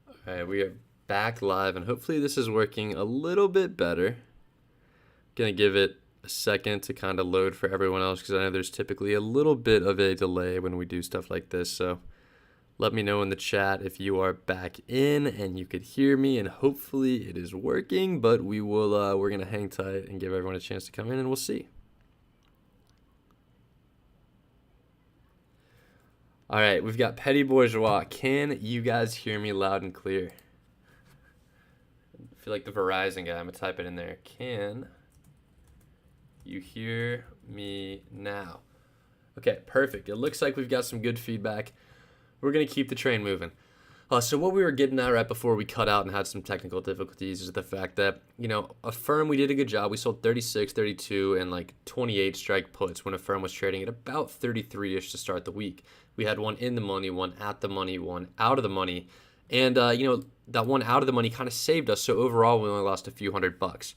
All right, we are back live, and hopefully this is working a little bit better. Gonna give it a second to kind of load for everyone else because I know there's typically a little bit of a delay when we do stuff like this. So let me know in the chat if you are back in and you could hear me, and hopefully it is working. But we're gonna hang tight and give everyone a chance to come in, and we'll see. All right, we've got Petty Bourgeois. Can you guys hear me loud and clear? I feel like the Verizon guy. I'm gonna type it in there. Can you hear me now? Okay, perfect. It looks like we've got some good feedback. We're gonna keep the train moving. So what we were getting at right before we cut out and had some technical difficulties is the fact that, Affirm, we did a good job. We sold 36, 32, and like 28 strike puts when Affirm was trading at about 33-ish to start the week. We had one in the money, one at the money, one out of the money. And, that one out of the money kind of saved us. So overall, we only lost a few $100.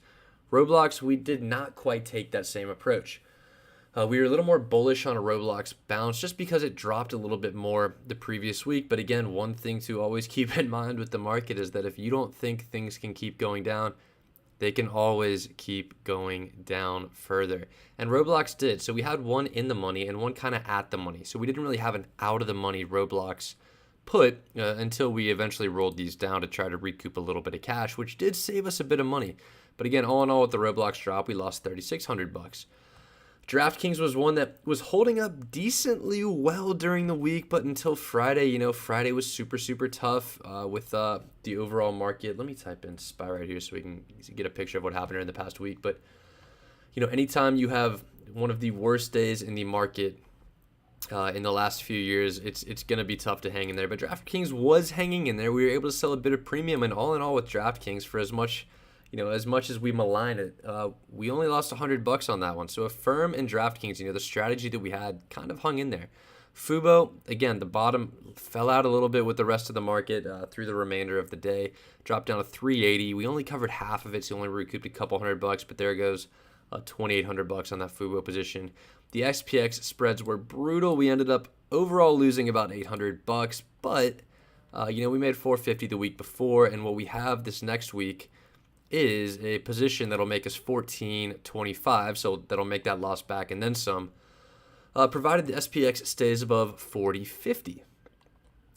Roblox, we did not quite take that same approach. We were a little more bullish on a Roblox bounce just because it dropped a little bit more the previous week. But again, one thing to always keep in mind with the market is that if you don't think things can keep going down, they can always keep going down further. And Roblox did. So we had one in the money and one kind of at the money. So we didn't really have an out of the money Roblox put until we eventually rolled these down to try to recoup a little bit of cash, which did save us a bit of money. But again, all in all, with the Roblox drop, we lost $3,600. DraftKings was one that was holding up decently well during the week, but until Friday, Friday was super, super tough with the overall market. Let me type in SPY right here so we can get a picture of what happened during the past week. But, anytime you have one of the worst days in the market in the last few years, it's going to be tough to hang in there. But DraftKings was hanging in there. We were able to sell a bit of premium, and all in all with DraftKings, for as much as we malign it, we only lost $100 on that one. So Affirm and DraftKings, the strategy that we had kind of hung in there. Fubo, again, the bottom fell out a little bit with the rest of the market through the remainder of the day. Dropped down to 380. We only covered half of it, so only recouped a couple $100, but there goes $2,800 on that Fubo position. The SPX spreads were brutal. We ended up overall losing about $800, but we made $450 the week before, and what we have this next week is a position that'll make us $14.25, so that'll make that loss back and then some, provided the SPX stays above 40.50.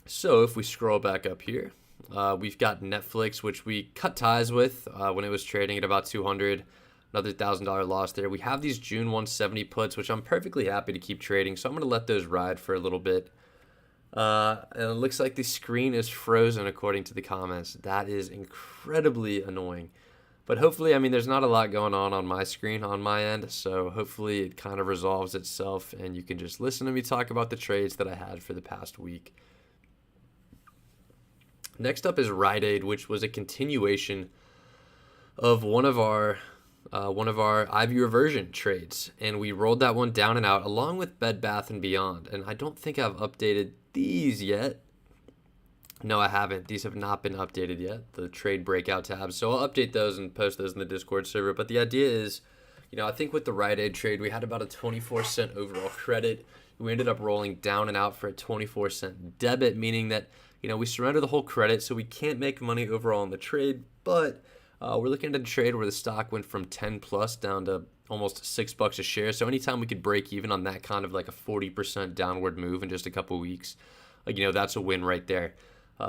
So if we scroll back up here, we've got Netflix, which we cut ties with when it was trading at about 200, another $1,000 loss there. We have these June 170 puts, which I'm perfectly happy to keep trading, so I'm going to let those ride for a little bit. And it looks like the screen is frozen according to the comments. That is incredibly annoying. But hopefully, there's not a lot going on my screen on my end, so hopefully it kind of resolves itself and you can just listen to me talk about the trades that I had for the past week. Next up is Rite Aid, which was a continuation of one of our IV reversion trades, and we rolled that one down and out along with Bed Bath & Beyond. And I don't think I've updated these yet. No, I haven't. These have not been updated yet, the trade breakout tabs. So I'll update those and post those in the Discord server. But the idea is, I think with the Rite Aid trade, we had about a 24-cent overall credit. We ended up rolling down and out for a 24-cent debit, meaning that, we surrender the whole credit, so we can't make money overall in the trade. But we're looking at a trade where the stock went from 10 plus down to almost $6 a share. So anytime we could break even on that kind of like a 40% downward move in just a couple weeks, that's a win right there.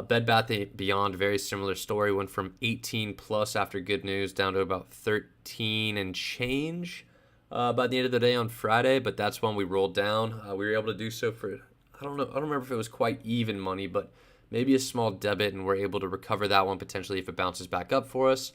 Bed Bath & Beyond, very similar story. Went from 18 plus after good news down to about 13 and change by the end of the day on Friday. But that's when we rolled down. We were able to do so for, I don't remember if it was quite even money, but maybe a small debit, and we're able to recover that one potentially if it bounces back up for us.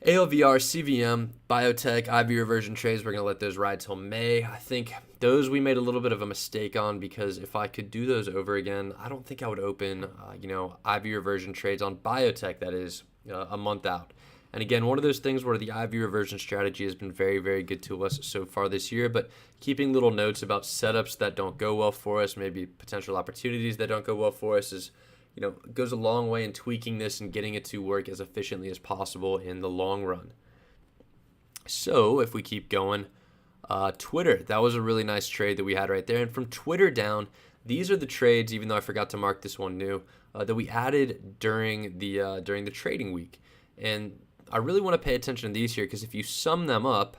ALVR, CVM, biotech, IV reversion trades, we're going to let those ride till May. I think those we made a little bit of a mistake on, because if I could do those over again, I don't think I would open, IV reversion trades on biotech that is a month out. And again, one of those things where the IV reversion strategy has been very, very good to us so far this year, but keeping little notes about setups that don't go well for us, maybe potential opportunities that don't go well for us is, goes a long way in tweaking this and getting it to work as efficiently as possible in the long run. So if we keep going, Twitter, that was a really nice trade that we had right there. And from Twitter down, These are the trades, even though I forgot to mark this one new, that we added during the trading week. And I really want to pay attention to these here, because if you sum them up,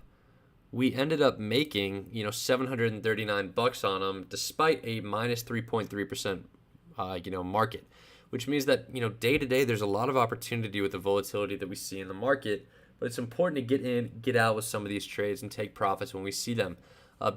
we ended up making, $739 on them, despite a minus 3.3%, market, which means that, day to day, there's a lot of opportunity with the volatility that we see in the market, but it's important to get in, get out with some of these trades and take profits when we see them.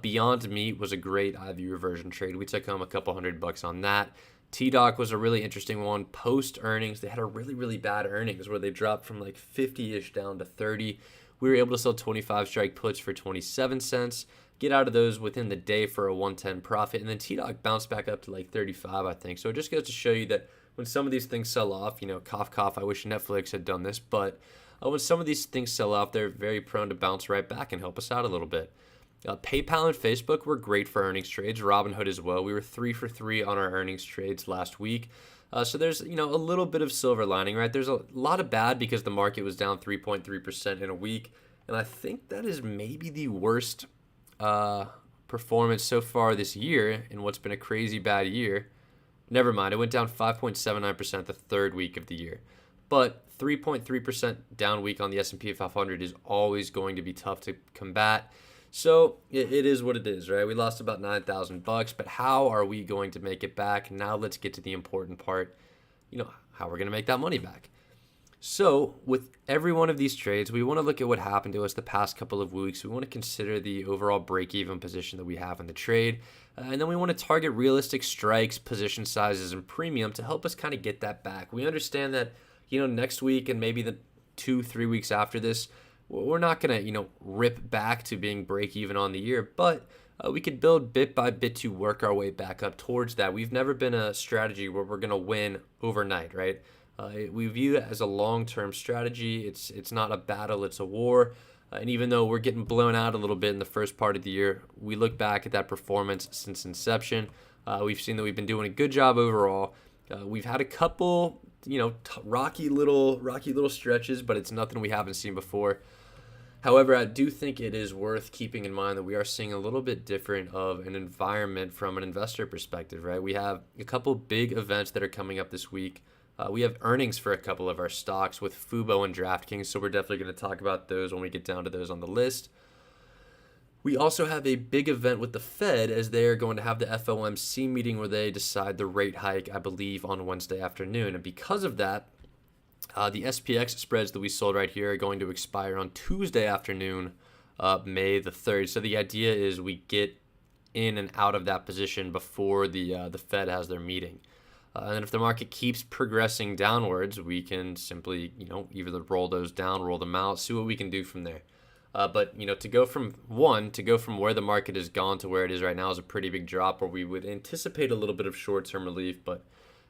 Beyond Meat was a great IV reversion trade. We took home a couple $100 on that. T-Doc was a really interesting one. Post earnings, they had a really, really bad earnings where they dropped from like 50-ish down to 30. We were able to sell 25 strike puts for 27 cents, get out of those within the day for a 110 profit, and then T-Doc bounced back up to like 35, I think. So it just goes to show you that when some of these things sell off, cough, cough, I wish Netflix had done this, but when some of these things sell off, they're very prone to bounce right back and help us out a little bit. PayPal and Facebook were great for earnings trades. Robinhood as well. We were 3 for 3 on our earnings trades last week. So there's a little bit of silver lining, right? There's a lot of bad because the market was down 3.3% in a week, and I think that is maybe the worst performance so far this year in what's been a crazy bad year. Never mind, it went down 5.79% the third week of the year, but 3.3% down week on the S&P 500 is always going to be tough to combat. So it is what it is, right? We lost about $9,000, but how are we going to make it back? Now let's get to the important part, how we're going to make that money back. So with every one of these trades, we want to look at what happened to us the past couple of weeks. We want to consider the overall break-even position that we have in the trade. And then we want to target realistic strikes, position sizes, and premium to help us kind of get that back. We understand that, next week and maybe the 2-3 weeks after this, we're not going to, rip back to being break even on the year, but we could build bit by bit to work our way back up towards that. We've never been a strategy where we're going to win overnight, right? We view it as a long-term strategy. It's not a battle, it's a war. And even though we're getting blown out a little bit in the first part of the year, we look back at that performance since inception. We've seen that we've been doing a good job overall. We've had a couple, rocky little stretches, but it's nothing we haven't seen before. However, I do think it is worth keeping in mind that we are seeing a little bit different of an environment from an investor perspective, right? We have a couple big events that are coming up this week. We have earnings for a couple of our stocks with Fubo and DraftKings, so we're definitely going to talk about those when we get down to those on the list. We also have a big event with the Fed as they are going to have the FOMC meeting where they decide the rate hike, I believe, on Wednesday afternoon. And because of that, the SPX spreads that we sold right here are going to expire on Tuesday afternoon, May the 3rd. So the idea is we get in and out of that position before the Fed has their meeting. And if the market keeps progressing downwards, we can simply, either roll those down, roll them out, see what we can do from there. But to go from where the market has gone to where it is right now is a pretty big drop, where we would anticipate a little bit of short-term relief. But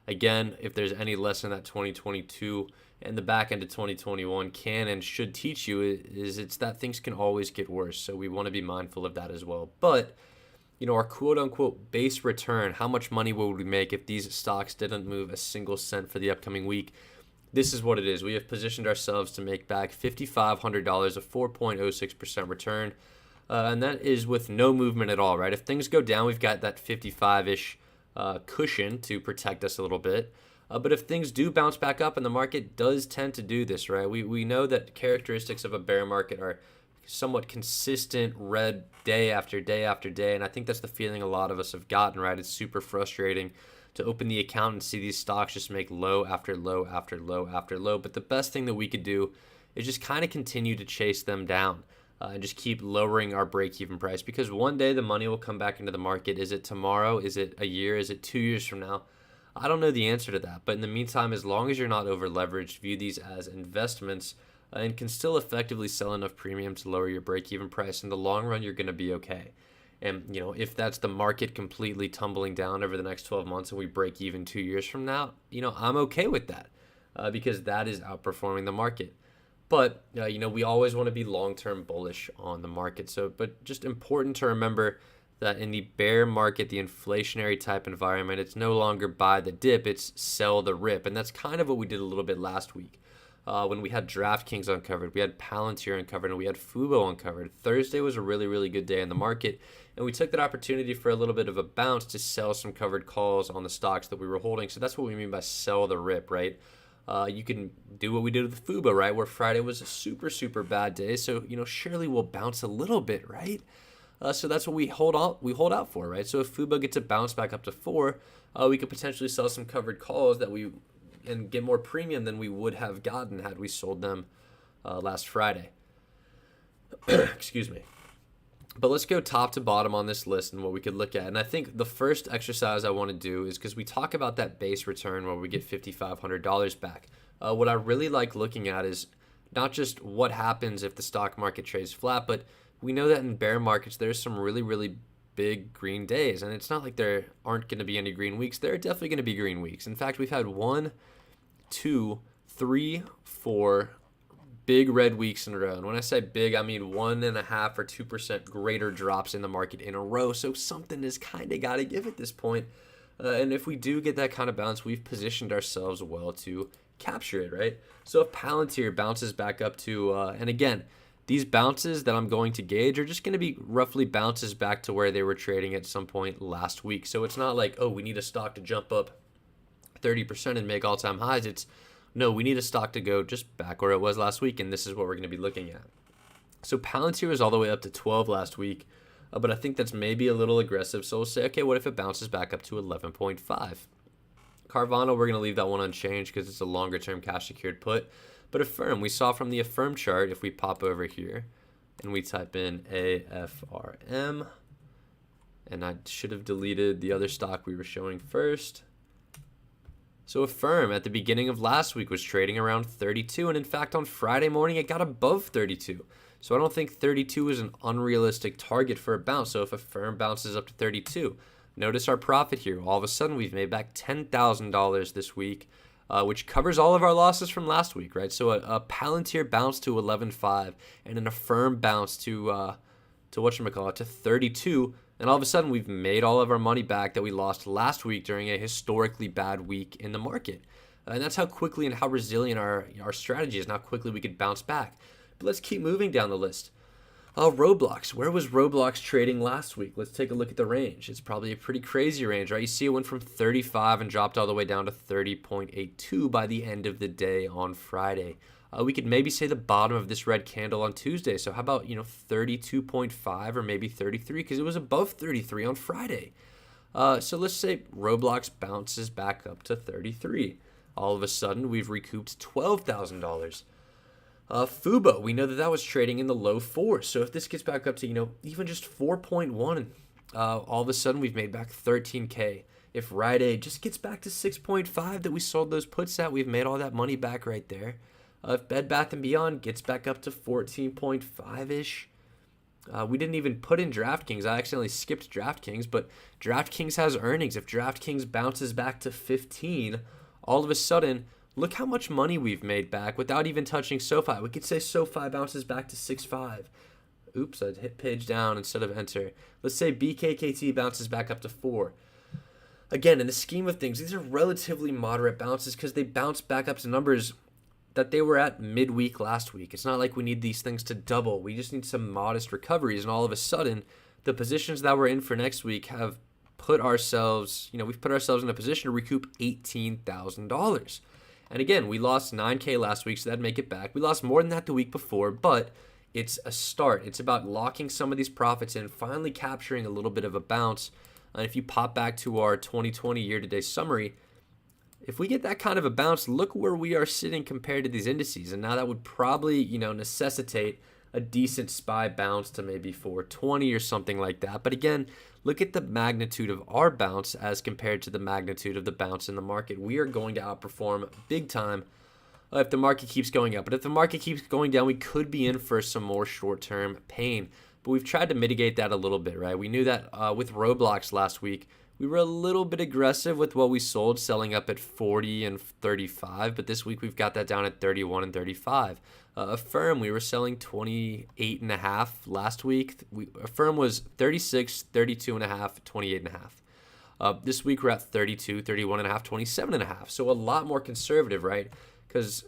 again, if there's any lesson that 2022 and the back end of 2021 can and should teach you, it's that things can always get worse. So we want to be mindful of that as well. But our quote-unquote base return, how much money would we make if these stocks didn't move a single cent for the upcoming week? This is what it is. We have positioned ourselves to make back $5,500, a 4.06% return, and that is with no movement at all, right? If things go down, we've got that 55-ish cushion to protect us a little bit. But if things do bounce back up, and the market does tend to do this, right? We know that characteristics of a bear market are somewhat consistent red day after day after day, and I think that's the feeling a lot of us have gotten, right? It's super frustrating to open the account and see these stocks just make low after low after low after low. But the best thing that we could do is just kind of continue to chase them down and just keep lowering our break-even price, because one day the money will come back into the market. Is it tomorrow? Is it a year? Is it 2 years from now? I don't know the answer to that. But in the meantime, as long as you're not over-leveraged, view these as investments and can still effectively sell enough premium to lower your break-even price. In the long run, you're going to be okay. And, if that's the market completely tumbling down over the next 12 months and we break even 2 years from now, I'm okay with that because that is outperforming the market. But, we always want to be long-term bullish on the market. But just important to remember that in the bear market, the inflationary type environment, it's no longer buy the dip, it's sell the rip. And that's kind of what we did a little bit last week. when we had DraftKings uncovered, we had Palantir uncovered, and we had Fubo uncovered. Thursday was a really, really good day in the market, and we took that opportunity for a little bit of a bounce to sell some covered calls on the stocks that we were holding. So that's what we mean by sell the rip, right? You can do what we did with Fubo, right? Where Friday was a super, super bad day. So, surely we'll bounce a little bit, right? So that's what we hold out for, right? So if Fubo gets a bounce back up to 4, we could potentially sell some covered calls and get more premium than we would have gotten had we sold them last Friday. Excuse me. But let's go top to bottom on this list and what we could look at. And I think the first exercise I want to do is because we talk about that base return where we get $5,500 back. What I really like looking at is not just what happens if the stock market trades flat, but we know that in bear markets, there's some really, really big green days. And it's not like there aren't going to be any green weeks. There are definitely going to be green weeks. In fact, we've had 1, 2, 3, 4 big red weeks in a row. And when I say big, I mean 1.5 or 2% greater drops in the market in a row. So something has kind of got to give at this point. And if we do get that kind of bounce, we've positioned ourselves well to capture it, right? So if Palantir bounces back up to, and again, these bounces that I'm going to gauge are just going to be roughly bounces back to where they were trading at some point last week. So it's not like, oh, we need a stock to jump up 30% and make all-time highs. It's, no, we need a stock to go just back where it was last week, and this is what we're going to be looking at. So Palantir was all the way up to 12 last week, but I think that's maybe a little aggressive. So we'll say, okay, what if it bounces back up to 11.5? Carvana, we're going to leave that one unchanged because it's a longer-term cash secured put. But Affirm, we saw from the Affirm chart, if we pop over here and we type in AFRM, and I should have deleted the other stock we were showing first. So Affirm at the beginning of last week was trading around 32, and in fact on Friday morning it got above 32. So I don't think 32 is an unrealistic target for a bounce. So if Affirm bounces up to 32, notice our profit here. All of a sudden we've made back $10,000 this week, which covers all of our losses from last week, right? So a Palantir bounce to 11.5 and an Affirm bounce to whatchamacallit, to 32. And all of a sudden, we've made all of our money back that we lost last week during a historically bad week in the market. And that's how quickly and how resilient our strategy is and how quickly we could bounce back. But let's keep moving down the list. Roblox. Where was Roblox trading last week? Let's take a look at the range. It's probably a pretty crazy range, right? You see it went from 35 and dropped all the way down to 30.82 by the end of the day on Friday. We could maybe say the bottom of this red candle on Tuesday. So how about, 32.5 or maybe 33 because it was above 33 on Friday. So let's say Roblox bounces back up to 33. All of a sudden, we've recouped $12,000. Fubo, we know that was trading in the low 4s. So if this gets back up to, even just 4.1, all of a sudden we've made back $13K. If Rite Aid just gets back to 6.5 that we sold those puts at, we've made all that money back right there. If Bed Bath & Beyond gets back up to 14.5-ish, we didn't even put in DraftKings. I accidentally skipped DraftKings, but DraftKings has earnings. If DraftKings bounces back to 15, all of a sudden, look how much money we've made back without even touching SoFi. We could say SoFi bounces back to 6.5. Oops, I hit page down instead of enter. Let's say BKKT bounces back up to 4. Again, in the scheme of things, these are relatively moderate bounces because they bounce back up to numbers that they were at midweek last week. It's not like we need these things to double. We just need some modest recoveries, and all of a sudden, the positions that we're in for next week have put ourselves, we've put ourselves in a position to recoup $18,000. And again, we lost 9K last week, so that'd make it back. We lost more than that the week before, but it's a start. It's about locking some of these profits in, finally capturing a little bit of a bounce. And if you pop back to our 2020 year-to-date summary, if we get that kind of a bounce, look where we are sitting compared to these indices. And now that would probably, necessitate a decent SPY bounce to maybe 420 or something like that. But again, look at the magnitude of our bounce as compared to the magnitude of the bounce in the market. We are going to outperform big time if the market keeps going up. But if the market keeps going down, we could be in for some more short-term pain. But we've tried to mitigate that a little bit, right? We knew that with Roblox last week, we were a little bit aggressive with what we sold, selling up at 40 and 35, but this week we've got that down at 31 and 35. Affirm, we were selling 28.5 last week. Affirm was 36, 32.5, 28.5. This week we're at 32, 31.5, 27.5. So a lot more conservative, right? Because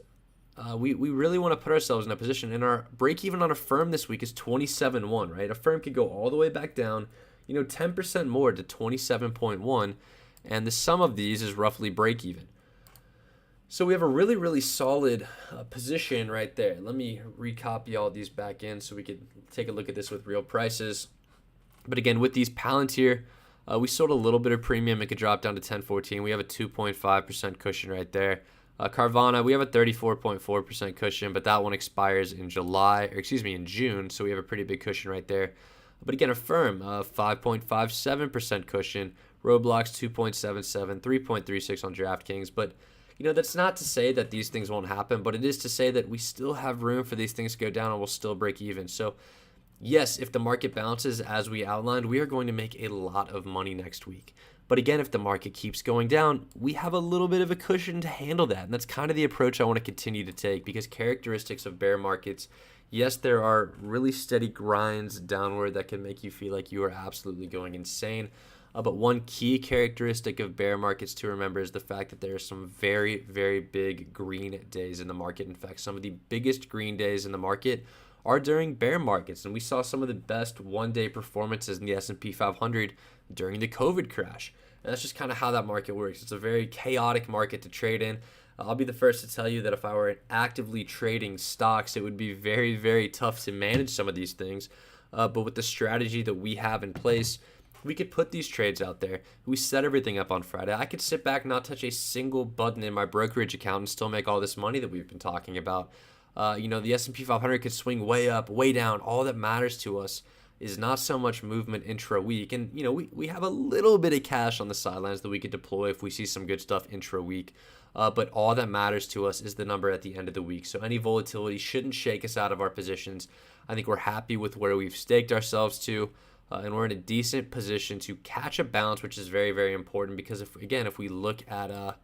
we really want to put ourselves in a position, and our break even on Affirm this week is 27.1, right? Affirm could go all the way back down, 10% more to 27.1, and the sum of these is roughly break even. So we have a really, really solid position right there. Let me recopy all these back in so we could take a look at this with real prices. But again, with these Palantir, we sold a little bit of premium. It could drop down to 10.14. We have a 2.5% cushion right there. Carvana, we have a 34.4% cushion, but that one expires in in June, so we have a pretty big cushion right there. But again, Affirm, 5.57% cushion. Roblox, 2.77, 3.36 on DraftKings. But that's not to say that these things won't happen, but it is to say that we still have room for these things to go down and we'll still break even. So yes, if the market bounces as we outlined, we are going to make a lot of money next week. But again, if the market keeps going down, we have a little bit of a cushion to handle that. And that's kind of the approach I want to continue to take, because characteristics of bear markets, yes, there are really steady grinds downward that can make you feel like you are absolutely going insane. But one key characteristic of bear markets to remember is the fact that there are some very, very big green days in the market. In fact, some of the biggest green days in the market are during bear markets. And we saw some of the best one-day performances in the S&P 500 during the COVID crash. And that's just kind of how that market works. It's a very chaotic market to trade in. I'll be the first to tell you that if I were actively trading stocks, it would be very, very tough to manage some of these things. But with the strategy that we have in place, we could put these trades out there. We set everything up on Friday. I could sit back, not touch a single button in my brokerage account, and still make all this money that we've been talking about. The S&P 500 could swing way up, way down. All that matters to us is not so much movement intra-week. And, we have a little bit of cash on the sidelines that we could deploy if we see some good stuff intra-week. But all that matters to us is the number at the end of the week. So any volatility shouldn't shake us out of our positions. I think we're happy with where we've staked ourselves to. And we're in a decent position to catch a bounce, which is very, very important, because if we look at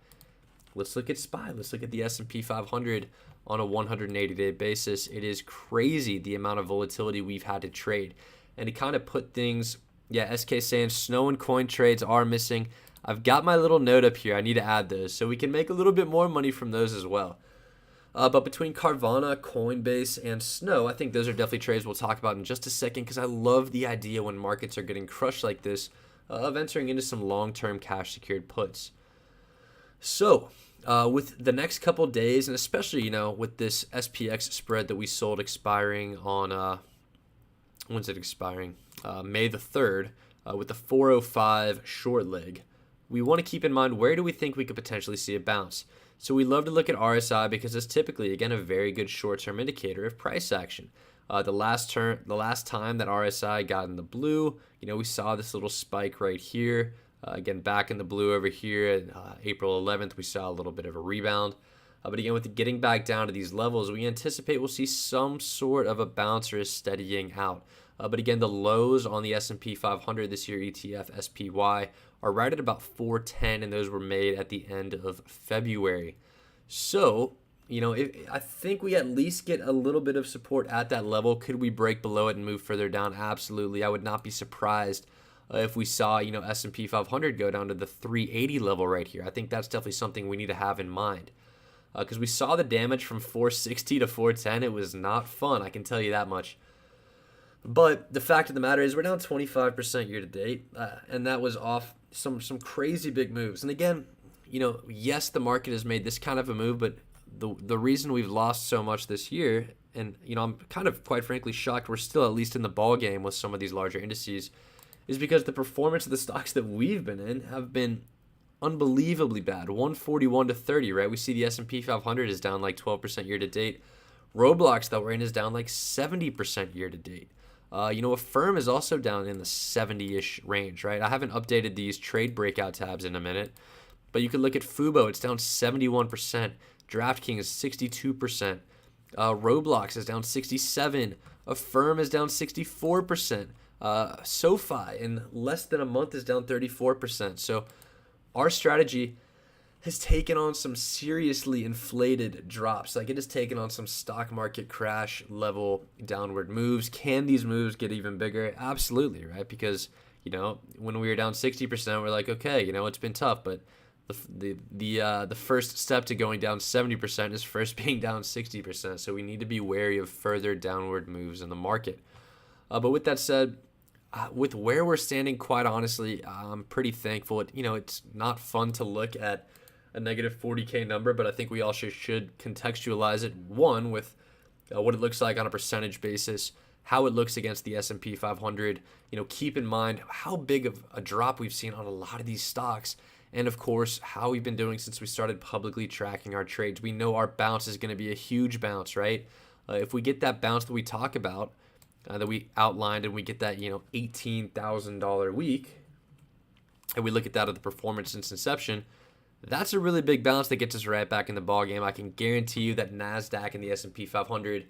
let's look at SPY, let's look at the S&P 500 on a 180-day basis. It is crazy the amount of volatility we've had to trade, and to kind of put things, SK saying snow and coin trades are missing. I've got my little note up here. I need to add those so we can make a little bit more money from those as well. But between Carvana, Coinbase, and Snow, I think those are definitely trades we'll talk about in just a second, because I love the idea when markets are getting crushed like this of entering into some long-term cash secured puts. So with the next couple days, and especially, with this SPX spread that we sold expiring on, when's it expiring? May the 3rd, with the 405 short leg, we want to keep in mind, where do we think we could potentially see a bounce? So we love to look at RSI because it's typically, again, a very good short-term indicator of price action. The last time that RSI got in the blue, we saw this little spike right here. Again, back in the blue over here. April 11th, we saw a little bit of a rebound. But again, with getting back down to these levels, we anticipate we'll see some sort of a bounce or a steadying out. But again, the lows on the S&P 500 this year, ETF, SPY, are right at about 410, and those were made at the end of February. So, I think we at least get a little bit of support at that level. Could we break below it and move further down? Absolutely. I would not be surprised if we saw, S&P 500 go down to the 380 level right here. I think that's definitely something we need to have in mind. Because we saw the damage from 460 to 410. It was not fun, I can tell you that much. But the fact of the matter is we're down 25% year to date, and that was off some crazy big moves. And again, yes, the market has made this kind of a move, but the reason we've lost so much this year, and I'm kind of, quite frankly, shocked we're still at least in the ball game with some of these larger indices, is because the performance of the stocks that we've been in have been unbelievably bad. 141 to 30, right? We see the S&P 500 is down like 12% year to date. Roblox that we're in is down like 70% year to date. Affirm is also down in the 70-ish range, right? I haven't updated these trade breakout tabs in a minute, but you could look at Fubo. It's down 71%. DraftKings is 62%. Roblox is down 67%. Affirm is down 64%. SoFi in less than a month is down 34%. So our strategy has taken on some seriously inflated drops. Like, it has taken on some stock market crash level downward moves. Can these moves get even bigger? Absolutely, right? Because, when we were down 60%, we're like, okay, it's been tough, but The first step to going down 70% is first being down 60%. So we need to be wary of further downward moves in the market. But with that said, with where we're standing, quite honestly, I'm pretty thankful. It's not fun to look at a negative 40K number, but I think we also should contextualize it, one, with what it looks like on a percentage basis, how it looks against the S&P 500. Keep in mind how big of a drop we've seen on a lot of these stocks, and of course, how we've been doing since we started publicly tracking our trades. We know our bounce is going to be a huge bounce, right? If we get that bounce that we talk about, that we outlined, and we get that $18,000 week, and we look at that of the performance since inception, that's a really big bounce that gets us right back in the ball game. I can guarantee you that NASDAQ and the S&P 500,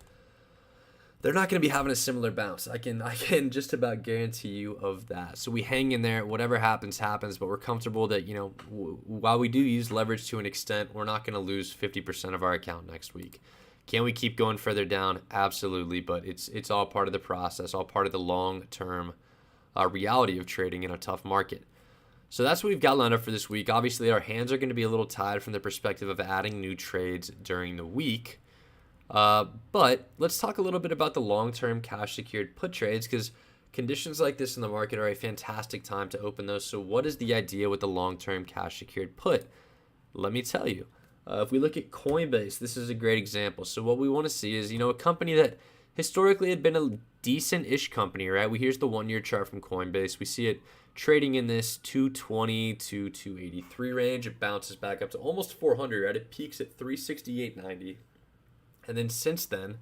they're not going to be having a similar bounce. I can just about guarantee you of that. So we hang in there. Whatever happens, happens. But we're comfortable that while we do use leverage to an extent, we're not going to lose 50% of our account next week. Can we keep going further down? Absolutely, but it's all part of the process, all part of the long-term reality of trading in a tough market. So that's what we've got lined up for this week. Obviously, our hands are going to be a little tied from the perspective of adding new trades during the week. But let's talk a little bit about the long-term cash-secured put trades, because conditions like this in the market are a fantastic time to open those. So what is the idea with the long-term cash-secured put? Let me tell you. If we look at Coinbase, this is a great example. So what we want to see is, a company that historically had been a decent-ish company, right? Here's the one-year chart from Coinbase. We see it trading in this 220 to 283 range. It bounces back up to almost 400, right? It peaks at 368.90. And then since then,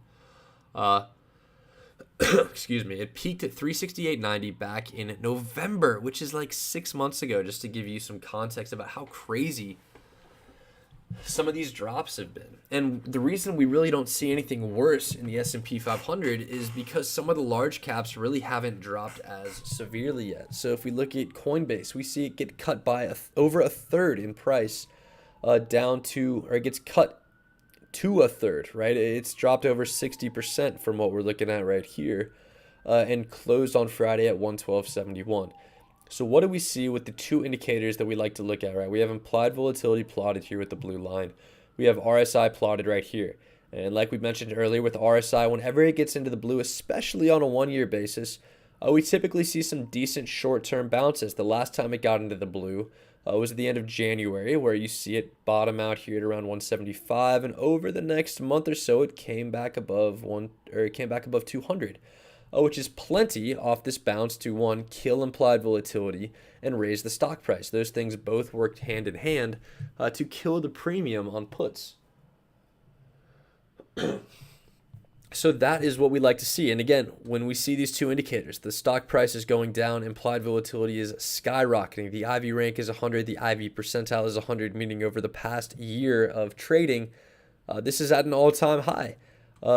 excuse me, it peaked at 368.90 back in November, which is like 6 months ago, just to give you some context about how crazy some of these drops have been. And the reason we really don't see anything worse in the S&P 500 is because some of the large caps really haven't dropped as severely yet. So if we look at Coinbase, we see it get cut by over a third in price, down to, or it gets cut to a third, right? It's dropped over 60% from what we're looking at right here, and closed on Friday at 112.71. So what do we see with the two indicators that we like to look at, right? We have implied volatility plotted here with the blue line. We have RSI plotted right here. And like we mentioned earlier with RSI, whenever it gets into the blue, especially on a one-year basis, we typically see some decent short-term bounces. The last time it got into the blue was at the end of January, where you see it bottom out here at around 175, and over the next month or so, it came back above 200. Which is plenty off this bounce to, one, kill implied volatility and raise the stock price. Those things both worked hand in hand to kill the premium on puts. So that is what we like to see. And again, when we see these two indicators, the stock price is going down, implied volatility is skyrocketing. The IV rank is 100, the IV percentile is 100, meaning over the past year of trading, this is at an all-time high.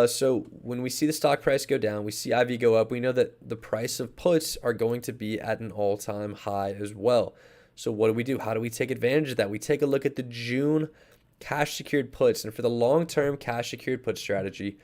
So when we see the stock price go down, we see IV go up, we know that the price of puts are going to be at an all-time high as well. So what do? How do we take advantage of that? We take a look at the June cash secured puts, and for the long-term cash secured put strategy,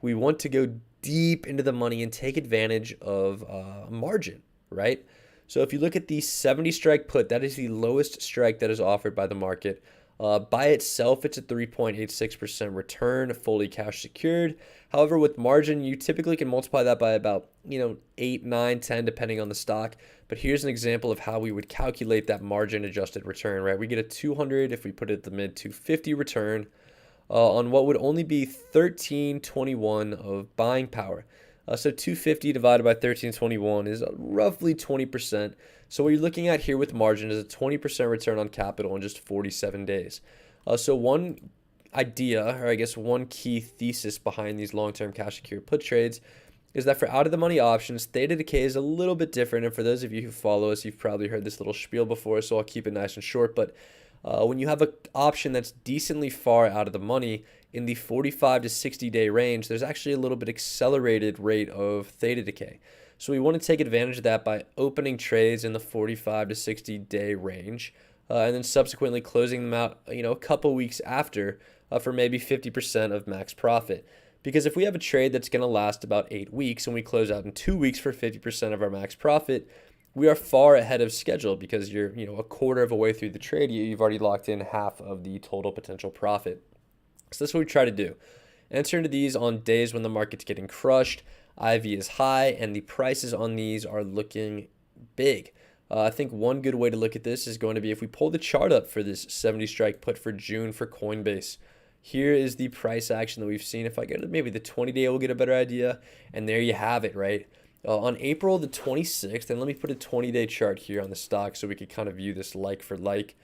we want to go deep into the money and take advantage of margin, right? So if you look at the 70 strike put, that is the lowest strike that is offered by the market. By itself, it's a 3.86% return, fully cash secured. However, with margin, you typically can multiply that by about 8, 9, 10, depending on the stock. But here's an example of how we would calculate that margin adjusted return, right? We get a 200 if we put it at the mid 250 return on what would only be 1321 of buying power. So 250 divided by 1321 is roughly 20%. So what you're looking at here with margin is a 20% return on capital in just 47 days. So one idea, or I guess one key thesis behind these long-term cash secured put trades is that for out-of-the-money options, theta decay is a little bit different. And for those of you who follow us, you've probably heard this little spiel before, so I'll keep it nice and short. But when you have an option that's decently far out of the money, in the 45 to 60 day range, there's actually a little bit accelerated rate of theta decay. So we want to take advantage of that by opening trades in the 45 to 60 day range, and then subsequently closing them out, a couple weeks after for maybe 50% of max profit. Because if we have a trade that's going to last about 8 weeks and we close out in 2 weeks for 50% of our max profit, we are far ahead of schedule because you're, a quarter of a way through the trade. You've already locked in half of the total potential profit. So that's what we try to do. Enter into these on days when the market's getting crushed, IV is high, and the prices on these are looking big. I think one good way to look at this is going to be if we pull the chart up for this 70 strike put for June for Coinbase. Here is the price action that we've seen. If I go to maybe the 20-day, we'll get a better idea. And there you have it, right? On April the 26th, and let me put a 20-day chart here on the stock so we could kind of view this like for like.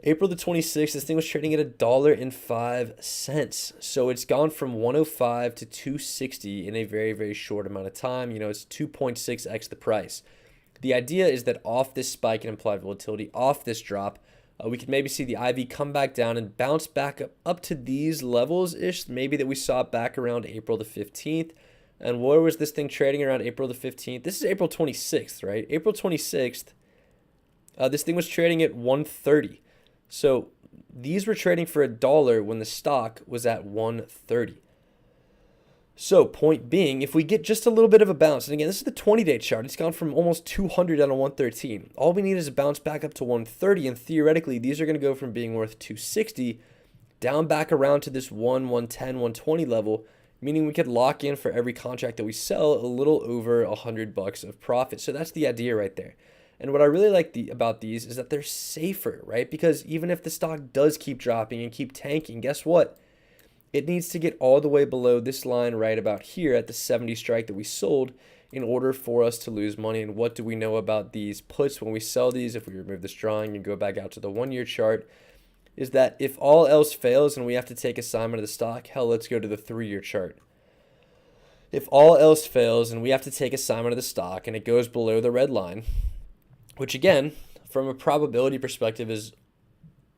April the 26th, this thing was trading at $1.05. So it's gone from 105 to 260 in a very, very short amount of time. It's 2.6x the price. The idea is that off this spike in implied volatility, off this drop, we could maybe see the IV come back down and bounce back up to these levels-ish, maybe that we saw back around April the 15th. And where was this thing trading around April the 15th? This is April 26th, right? April 26th, this thing was trading at 130. So these were trading for $1 when the stock was at 130. So point being, if we get just a little bit of a bounce, and again, this is the 20-day chart. It's gone from almost 200 down to 113. All we need is a bounce back up to 130, and theoretically, these are going to go from being worth 260 down back around to this 110, 120 level, meaning we could lock in for every contract that we sell a little over $100 of profit. So that's the idea right there. And what I really like about these is that they're safer, right? Because even if the stock does keep dropping and keep tanking, guess what? It needs to get all the way below this line right about here at the 70 strike that we sold in order for us to lose money. And what do we know about these puts when we sell these? If we remove this drawing and go back out to the 1-year chart, is that if all else fails and we have to take assignment of the stock, hell, let's go to the 3-year chart. If all else fails and we have to take assignment of the stock and it goes below the red line, which again, from a probability perspective is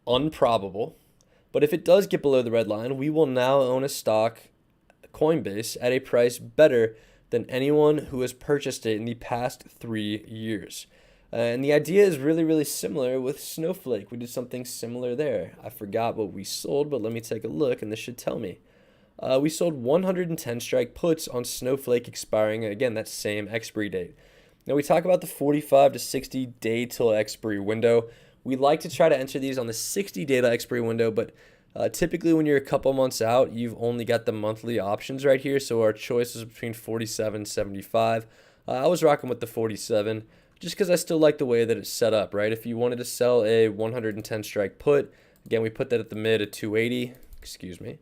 unprobable, but if it does get below the red line, we will now own a stock, Coinbase, at a price better than anyone who has purchased it in the past 3 years. And the idea is really, really similar with Snowflake. We did something similar there. I forgot what we sold, but let me take a look, and this should tell me. We sold 110 strike puts on Snowflake expiring, again, that same expiry date. Now, we talk about the 45 to 60 day till expiry window. We like to try to enter these on the 60 day till expiry window, but typically when you're a couple months out, you've only got the monthly options right here. So our choice is between 47 and 75. I was rocking with the 47 just because I still like the way that it's set up, right? If you wanted to sell a 110 strike put, again, we put that at the mid at 280, excuse me.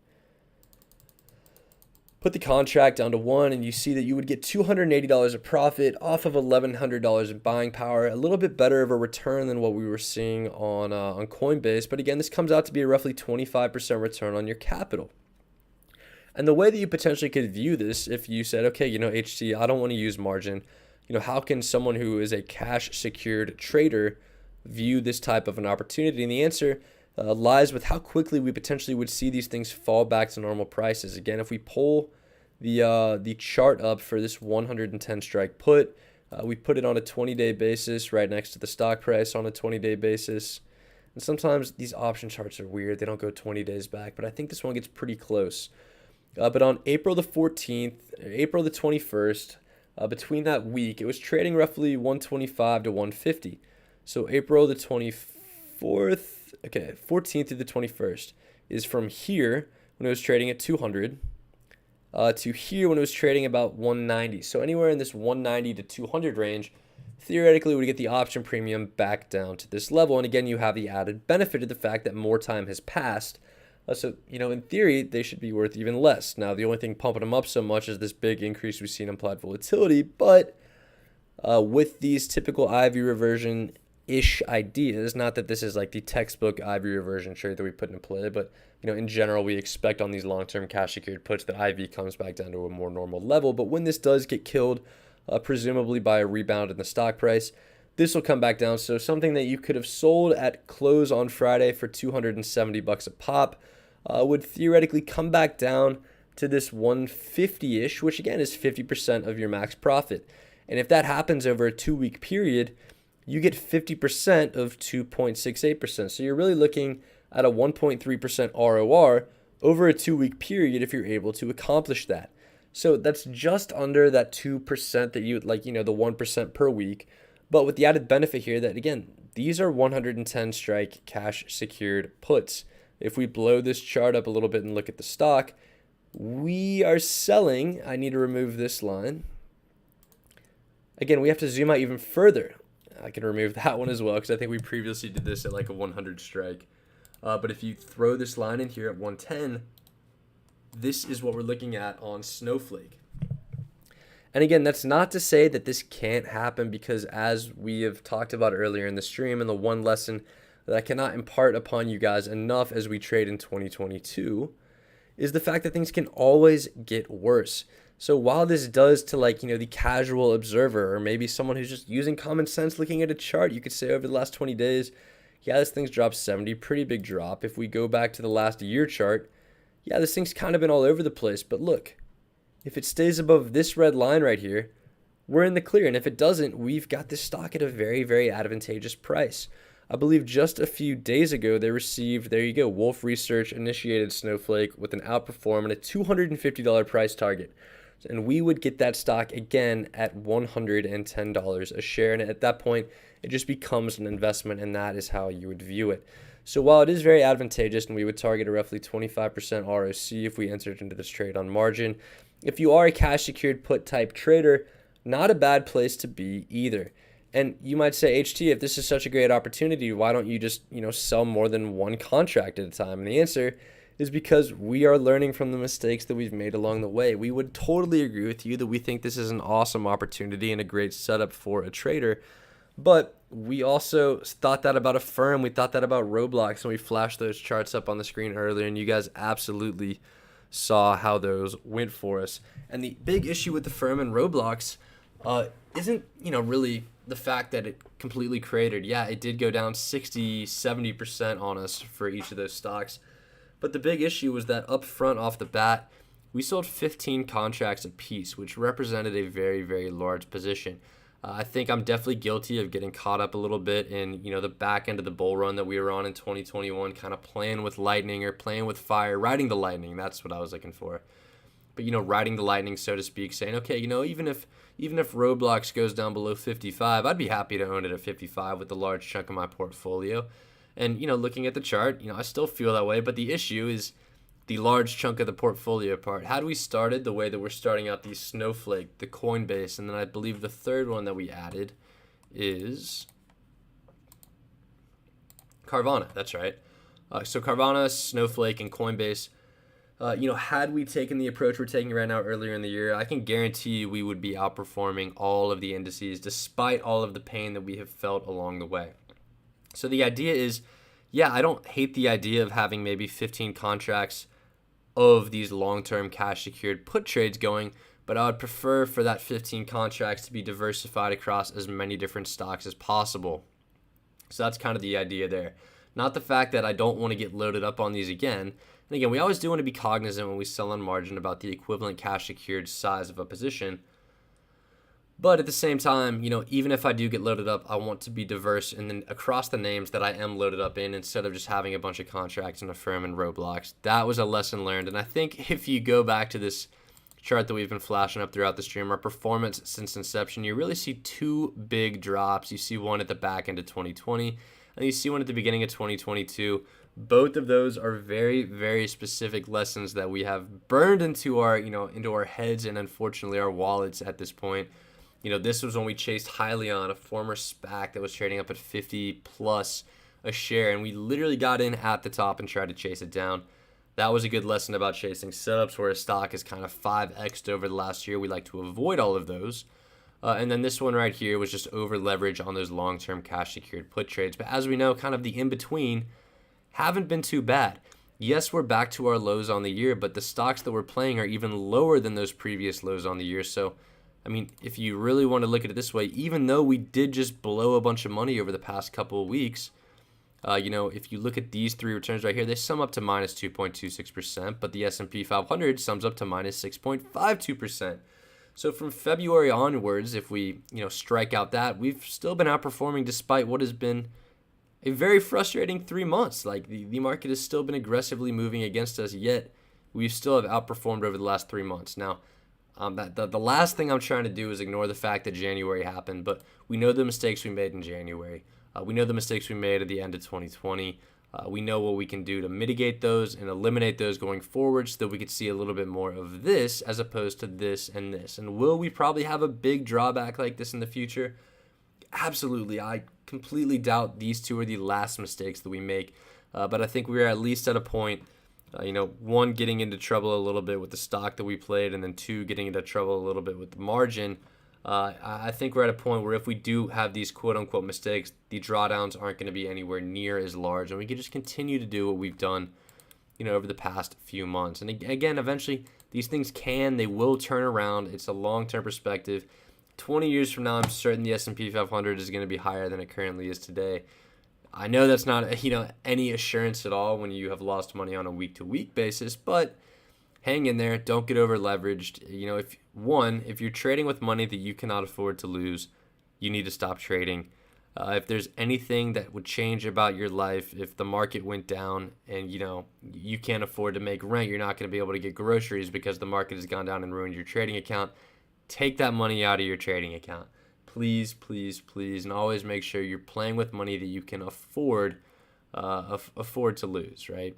Put the contract down to 1, and you see that you would get $280 of profit off of $1,100 of buying power. A little bit better of a return than what we were seeing on Coinbase. But again, this comes out to be a roughly 25% return on your capital. And the way that you potentially could view this, if you said, okay, HT, I don't want to use margin. How can someone who is a cash secured trader view this type of an opportunity? And the answer lies with how quickly we potentially would see these things fall back to normal prices. Again, if we pull the chart up for this 110 strike put, we put it on a 20-day basis right next to the stock price on a 20-day basis. And sometimes these option charts are weird. They don't go 20 days back, but I think this one gets pretty close. But on April the 14th, April the 21st, between that week, it was trading roughly 125 to 150. So April the 24th, okay, 14th to the 21st is from here when it was trading at 200 to here when it was trading about 190. So anywhere in this 190 to 200 range, theoretically we would get the option premium back down to this level. And again, you have the added benefit of the fact that more time has passed. So, in theory, they should be worth even less. Now, the only thing pumping them up so much is this big increase we see in implied volatility. But with these typical IV reversion-ish ideas, not that this is like the textbook IV reversion trade that we put into play, but, in general, we expect on these long-term cash-secured puts that IV comes back down to a more normal level. But when this does get killed, presumably by a rebound in the stock price, this will come back down. So something that you could have sold at close on Friday for $270 a pop would theoretically come back down to this 150-ish, which again is 50% of your max profit. And if that happens over a 2-week period, you get 50% of 2.68%. So you're really looking at a 1.3% ROR over a 2-week period if you're able to accomplish that. So that's just under that 2% that you like, the 1% per week. But with the added benefit here that, again, these are 110 strike cash secured puts. If we blow this chart up a little bit and look at the stock, we are selling. I need to remove this line. Again, we have to zoom out even further. I can remove that one as well because I think we previously did this at like a 100 strike. But if you throw this line in here at 110, this is what we're looking at on Snowflake. And again, that's not to say that this can't happen, because as we have talked about earlier in the stream, and the one lesson that I cannot impart upon you guys enough as we trade in 2022 is the fact that things can always get worse. So while this does to the casual observer, or maybe someone who's just using common sense looking at a chart, you could say over the last 20 days, yeah, this thing's dropped 70, pretty big drop. If we go back to the last year chart, yeah, this thing's kind of been all over the place. But look, if it stays above this red line right here, we're in the clear. And if it doesn't, we've got this stock at a very, very advantageous price. I believe just a few days ago, they received, there you go, Wolf Research initiated Snowflake with an outperform and a $250 price target. And we would get that stock again at $110 a share. And at that point, it just becomes an investment, and that is how you would view it. So while it is very advantageous, and we would target a roughly 25% ROC if we entered into this trade on margin, if you are a cash secured put type trader, not a bad place to be either. And you might say, HT, if this is such a great opportunity, why don't you just, sell more than one contract at a time? And the answer is because we are learning from the mistakes that we've made along the way. We would totally agree with you that we think this is an awesome opportunity and a great setup for a trader. But we also thought that about a firm. We thought that about Roblox, and we flashed those charts up on the screen earlier, and you guys absolutely saw how those went for us. And the big issue with the firm and Roblox isn't, really the fact that it completely cratered. Yeah, it did go down 60, 70% on us for each of those stocks. But the big issue was that up front off the bat, we sold 15 contracts apiece, which represented a very, very large position. I think I'm definitely guilty of getting caught up a little bit in, the back end of the bull run that we were on in 2021, kind of playing with lightning or playing with fire, riding the lightning. That's what I was looking for. But, riding the lightning, so to speak, saying, okay, even if Roblox goes down below 55, I'd be happy to own it at 55 with a large chunk of my portfolio. And, looking at the chart, I still feel that way. But the issue is the large chunk of the portfolio part. Had we started the way that we're starting out, the Snowflake, the Coinbase, and then I believe the third one that we added is Carvana. That's right. So Carvana, Snowflake, and Coinbase. Had we taken the approach we're taking right now earlier in the year, I can guarantee you we would be outperforming all of the indices despite all of the pain that we have felt along the way. So the idea is, yeah, I don't hate the idea of having maybe 15 contracts of these long-term cash secured put trades going, but I would prefer for that 15 contracts to be diversified across as many different stocks as possible. So that's kind of the idea there. Not the fact that I don't want to get loaded up on these again. And again, we always do want to be cognizant when we sell on margin about the equivalent cash secured size of a position. But at the same time, even if I do get loaded up, I want to be diverse and then across the names that I am loaded up in, instead of just having a bunch of contracts in a firm and Roblox. That was a lesson learned. And I think if you go back to this chart that we've been flashing up throughout the stream, our performance since inception, you really see two big drops. You see one at the back end of 2020, and you see one at the beginning of 2022. Both of those are very, very specific lessons that we have burned into our, into our heads and unfortunately our wallets at this point. This was when we chased Hyliion, a former SPAC that was trading up at 50 plus a share, and we literally got in at the top and tried to chase it down. That was a good lesson about chasing setups where a stock is kind of 5x'd over the last year. We like to avoid all of those. And then this one right here was just over leverage on those long-term cash secured put trades. But as we know, kind of the in-between haven't been too bad. Yes, we're back to our lows on the year, but the stocks that we're playing are even lower than those previous lows on the year. So, if you really want to look at it this way, even though we did just blow a bunch of money over the past couple of weeks, if you look at these three returns right here, they sum up to minus 2.26%, but the S&P 500 sums up to minus 6.52%. So from February onwards, if we, strike out that, we've still been outperforming despite what has been a very frustrating 3 months. Like the market has still been aggressively moving against us, yet we still have outperformed over the last 3 months. Now, The last thing I'm trying to do is ignore the fact that January happened, but we know the mistakes we made in January. We know the mistakes we made at the end of 2020. We know what we can do to mitigate those and eliminate those going forward so that we could see a little bit more of this as opposed to this and this. And will we probably have a big drawback like this in the future? Absolutely. I completely doubt these two are the last mistakes that we make. But I think we're at least at a point, one, getting into trouble a little bit with the stock that we played, and then two, getting into trouble a little bit with the margin. I think we're at a point where if we do have these quote-unquote mistakes, the drawdowns aren't going to be anywhere near as large, and we can just continue to do what we've done, over the past few months. And again, eventually, these things they will turn around. It's a long-term perspective. 20 years from now, I'm certain the S&P 500 is going to be higher than it currently is today. I know that's not, any assurance at all when you have lost money on a week-to-week basis, but hang in there. Don't get over leveraged. If you're trading with money that you cannot afford to lose, you need to stop trading. If there's anything that would change about your life, if the market went down and, you can't afford to make rent, you're not going to be able to get groceries because the market has gone down and ruined your trading account, take that money out of your trading account. Please, please, please, and always make sure you're playing with money that you can afford to lose, right?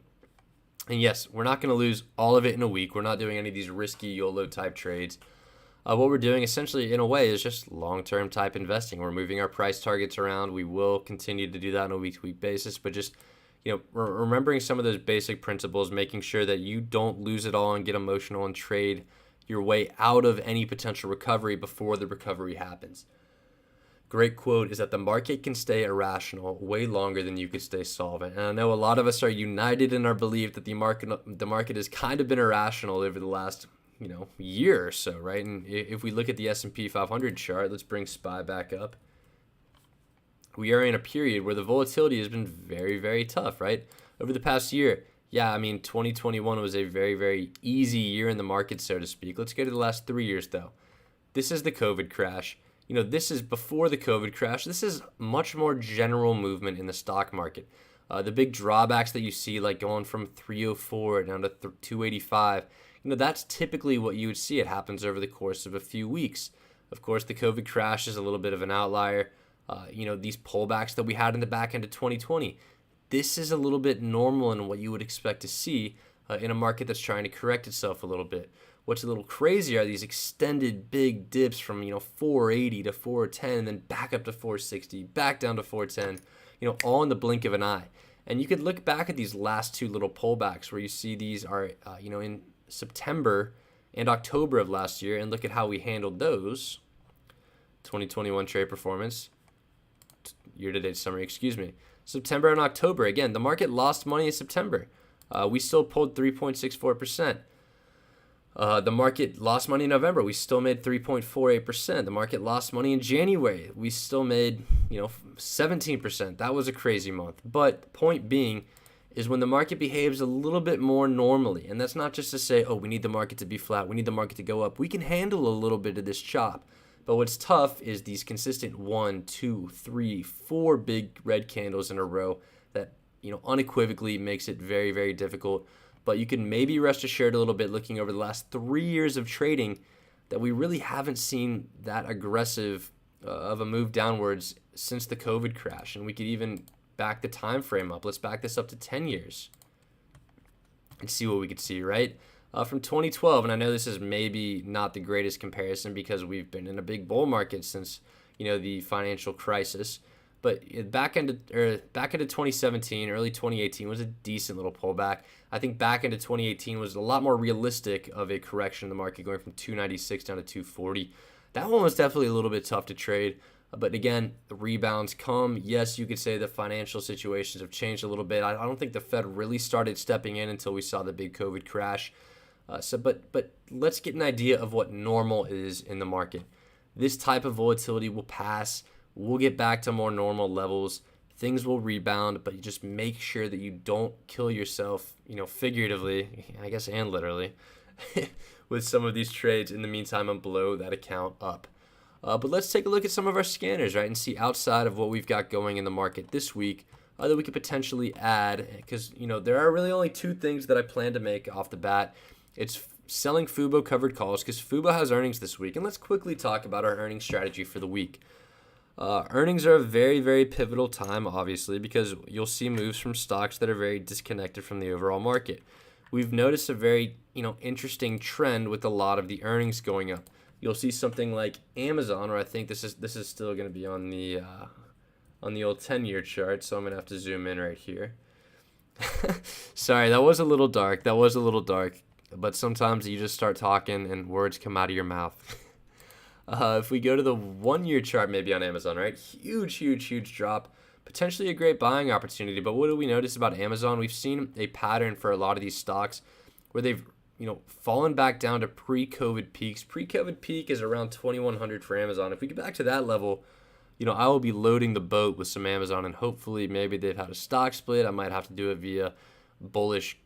And yes, we're not going to lose all of it in a week. We're not doing any of these risky YOLO type trades. What we're doing essentially in a way is just long-term type investing. We're moving our price targets around. We will continue to do that on a week-to-week basis, but just remembering some of those basic principles, making sure that you don't lose it all and get emotional and trade your way out of any potential recovery before the recovery happens. Great quote is that the market can stay irrational way longer than you could stay solvent. And I know a lot of us are united in our belief that the market has kind of been irrational over the last year or so, right? And if we look at the S&P 500 chart, let's bring SPY back up. We are in a period where the volatility has been very, very tough, right? Over the past year, 2021 was a very, very easy year in the market, so to speak. Let's go to the last 3 years, though. This is the COVID crash. This is before the COVID crash. This is much more general movement in the stock market. The big drawbacks that you see, like going from 304 down to 285, that's typically what you would see. It happens over the course of a few weeks. Of course, the COVID crash is a little bit of an outlier. These pullbacks that we had in the back end of 2020, this is a little bit normal in what you would expect to see in a market that's trying to correct itself a little bit. What's a little crazy are these extended big dips from 480 to 410, and then back up to 460, back down to 410, all in the blink of an eye. And you could look back at these last two little pullbacks where you see these are in September and October of last year, and look at how we handled those. 2021 trade performance, year-to-date summary, September and October. Again, the market lost money in September. We still pulled 3.64%. The market lost money in November. We still made 3.48%. The market lost money in January. We still made, 17%. That was a crazy month. But point being is when the market behaves a little bit more normally, and that's not just to say, we need the market to be flat, we need the market to go up. We can handle a little bit of this chop. But what's tough is these consistent 1, 2, 3, 4 big red candles in a row that, unequivocally makes it very, very difficult. But you can maybe rest assured a little bit looking over the last 3 years of trading that we really haven't seen that aggressive of a move downwards since the COVID crash. And we could even back the time frame up. Let's back this up to 10 years and see what we could see, right? From 2012, and I know this is maybe not the greatest comparison because we've been in a big bull market since, the financial crisis. But back into 2017, early 2018 was a decent little pullback. I think back into 2018 was a lot more realistic of a correction in the market, going from 296 down to 240. That one was definitely a little bit tough to trade. But again, the rebounds come. Yes, you could say the financial situations have changed a little bit. I don't think the Fed really started stepping in until we saw the big COVID crash. But let's get an idea of what normal is in the market. This type of volatility will pass. We'll get back to more normal levels. Things will rebound, but you just make sure that you don't kill yourself, figuratively, I guess, and literally, with some of these trades in the meantime and blow that account up. But let's take a look at some of our scanners, right, and see outside of what we've got going in the market this week that we could potentially add, because, there are really only two things that I plan to make off the bat. It's selling Fubo covered calls because Fubo has earnings this week. And let's quickly talk about our earnings strategy for the week. Earnings are a very, very pivotal time, obviously, because you'll see moves from stocks that are very disconnected from the overall market. We've noticed a very, interesting trend with a lot of the earnings going up. You'll see something like Amazon, or I think this is still going to be on the old 10-year chart, so I'm going to have to zoom in right here. Sorry, that was a little dark. But sometimes you just start talking and words come out of your mouth. If we go to the 1-year chart, maybe on Amazon, right? Huge drop. Potentially a great buying opportunity. But what do we notice about Amazon? We've seen a pattern for a lot of these stocks where they've, fallen back down to pre-COVID peaks. Pre-COVID peak is around 2,100 for Amazon. If we get back to that level, I will be loading the boat with some Amazon, and hopefully maybe they've had a stock split. I might have to do it via bullish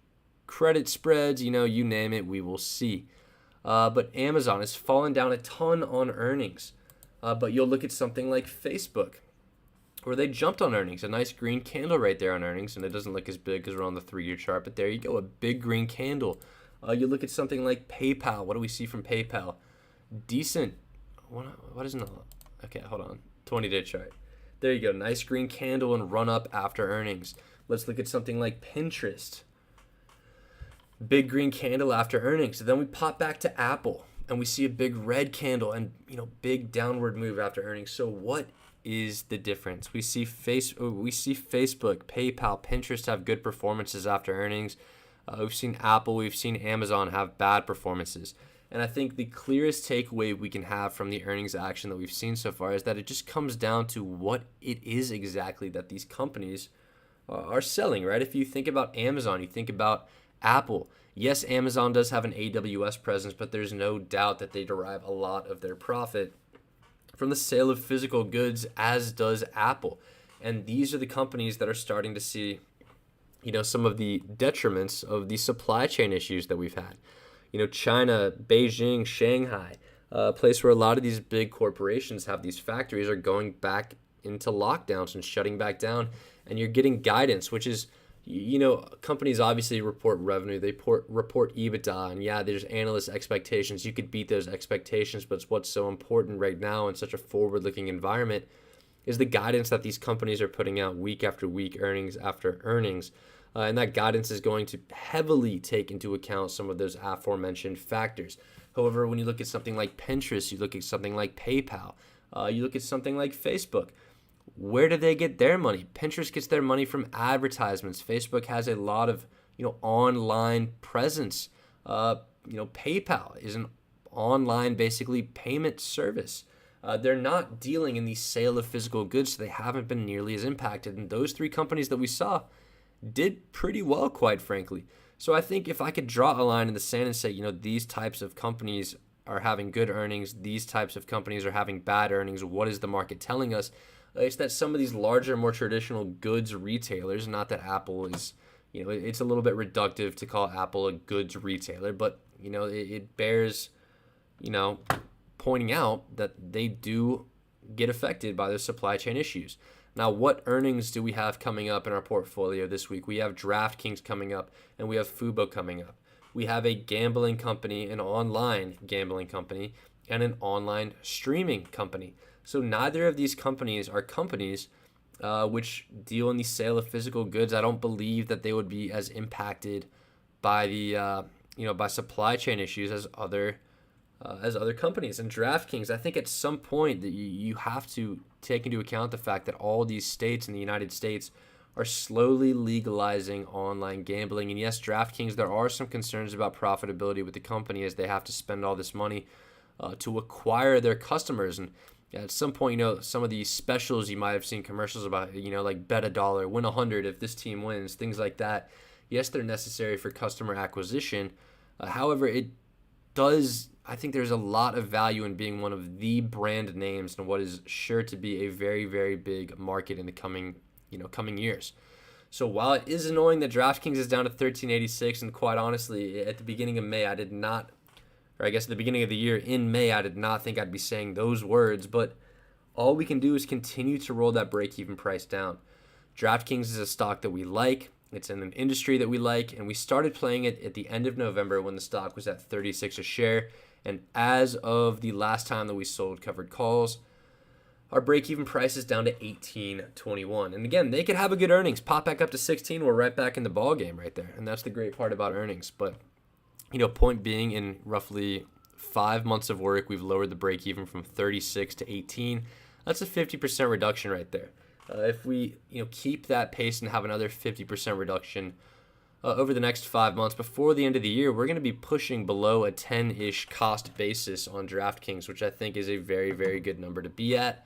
credit spreads, you name it, we will see. But Amazon has fallen down a ton on earnings. But you'll look at something like Facebook, where they jumped on earnings. A nice green candle right there on earnings, and it doesn't look as big because we're on the 3-year chart, but there you go, a big green candle. You look at something like PayPal. What do we see from PayPal? Decent. What is it? Okay, hold on. 20-day chart. There you go. Nice green candle and run up after earnings. Let's look at something like Pinterest. Big green candle after earnings. So then we pop back to Apple and we see a big red candle and big downward move after earnings. So what is the difference? We see Facebook, PayPal, Pinterest have good performances after earnings. We've seen Apple, we've seen Amazon have bad performances. And I think the clearest takeaway we can have from the earnings action that we've seen so far is that it just comes down to what it is exactly that these companies are selling, right? If you think about Amazon, you think about Apple. Yes, Amazon does have an AWS presence, but there's no doubt that they derive a lot of their profit from the sale of physical goods, as does Apple. And these are the companies that are starting to see, some of the detriments of the supply chain issues that we've had. China, Beijing, Shanghai, a place where a lot of these big corporations have these factories are going back into lockdowns and shutting back down. And you're getting guidance, which is, companies obviously report revenue, they report EBITDA, and yeah, there's analyst expectations. You could beat those expectations, but what's so important right now in such a forward-looking environment is the guidance that these companies are putting out week after week, earnings after earnings. And that guidance is going to heavily take into account some of those aforementioned factors. However, when you look at something like Pinterest, you look at something like PayPal, you look at something like Facebook, where do they get their money? Pinterest gets their money from advertisements. Facebook has a lot of, online presence. PayPal is an online, basically, payment service. They're not dealing in the sale of physical goods, so they haven't been nearly as impacted. And those 3 companies that we saw did pretty well, quite frankly. So I think if I could draw a line in the sand and say, these types of companies are having good earnings, these types of companies are having bad earnings, what is the market telling us? It's that some of these larger, more traditional goods retailers, not that Apple is, it's a little bit reductive to call Apple a goods retailer, but, it bears, pointing out that they do get affected by the supply chain issues. Now, what earnings do we have coming up in our portfolio this week? We have DraftKings coming up, and we have Fubo coming up. We have a gambling company, an online gambling company, and an online streaming company. So neither of these companies are companies which deal in the sale of physical goods. I don't believe that they would be as impacted by the by supply chain issues as other companies. And DraftKings, I think at some point that you have to take into account the fact that all these states in the United States are slowly legalizing online gambling. And yes, DraftKings, there are some concerns about profitability with the company as they have to spend all this money to acquire their customers. And at some point, some of these specials you might have seen commercials about, like bet $1, win 100 if this team wins, things like that. Yes, they're necessary for customer acquisition. However, I think there's a lot of value in being one of the brand names in what is sure to be a very, very big market in the coming years. So while it is annoying that DraftKings is down to 1386, and quite honestly, at the beginning of May, at the beginning of the year in May, I did not think I'd be saying those words, but all we can do is continue to roll that break-even price down. DraftKings is a stock that we like. It's in an industry that we like, and we started playing it at the end of November when the stock was at 36 a share. And as of the last time that we sold covered calls, our break-even price is down to 18.21. And again, they could have a good earnings, pop back up to 16. We're right back in the ball game right there, and that's the great part about earnings. But point being, in roughly 5 months of work, we've lowered the break-even from 36 to 18. That's a 50% reduction right there. If we keep that pace and have another 50% reduction over the next 5 months before the end of the year, we're going to be pushing below a 10-ish cost basis on DraftKings, which I think is a very, very good number to be at.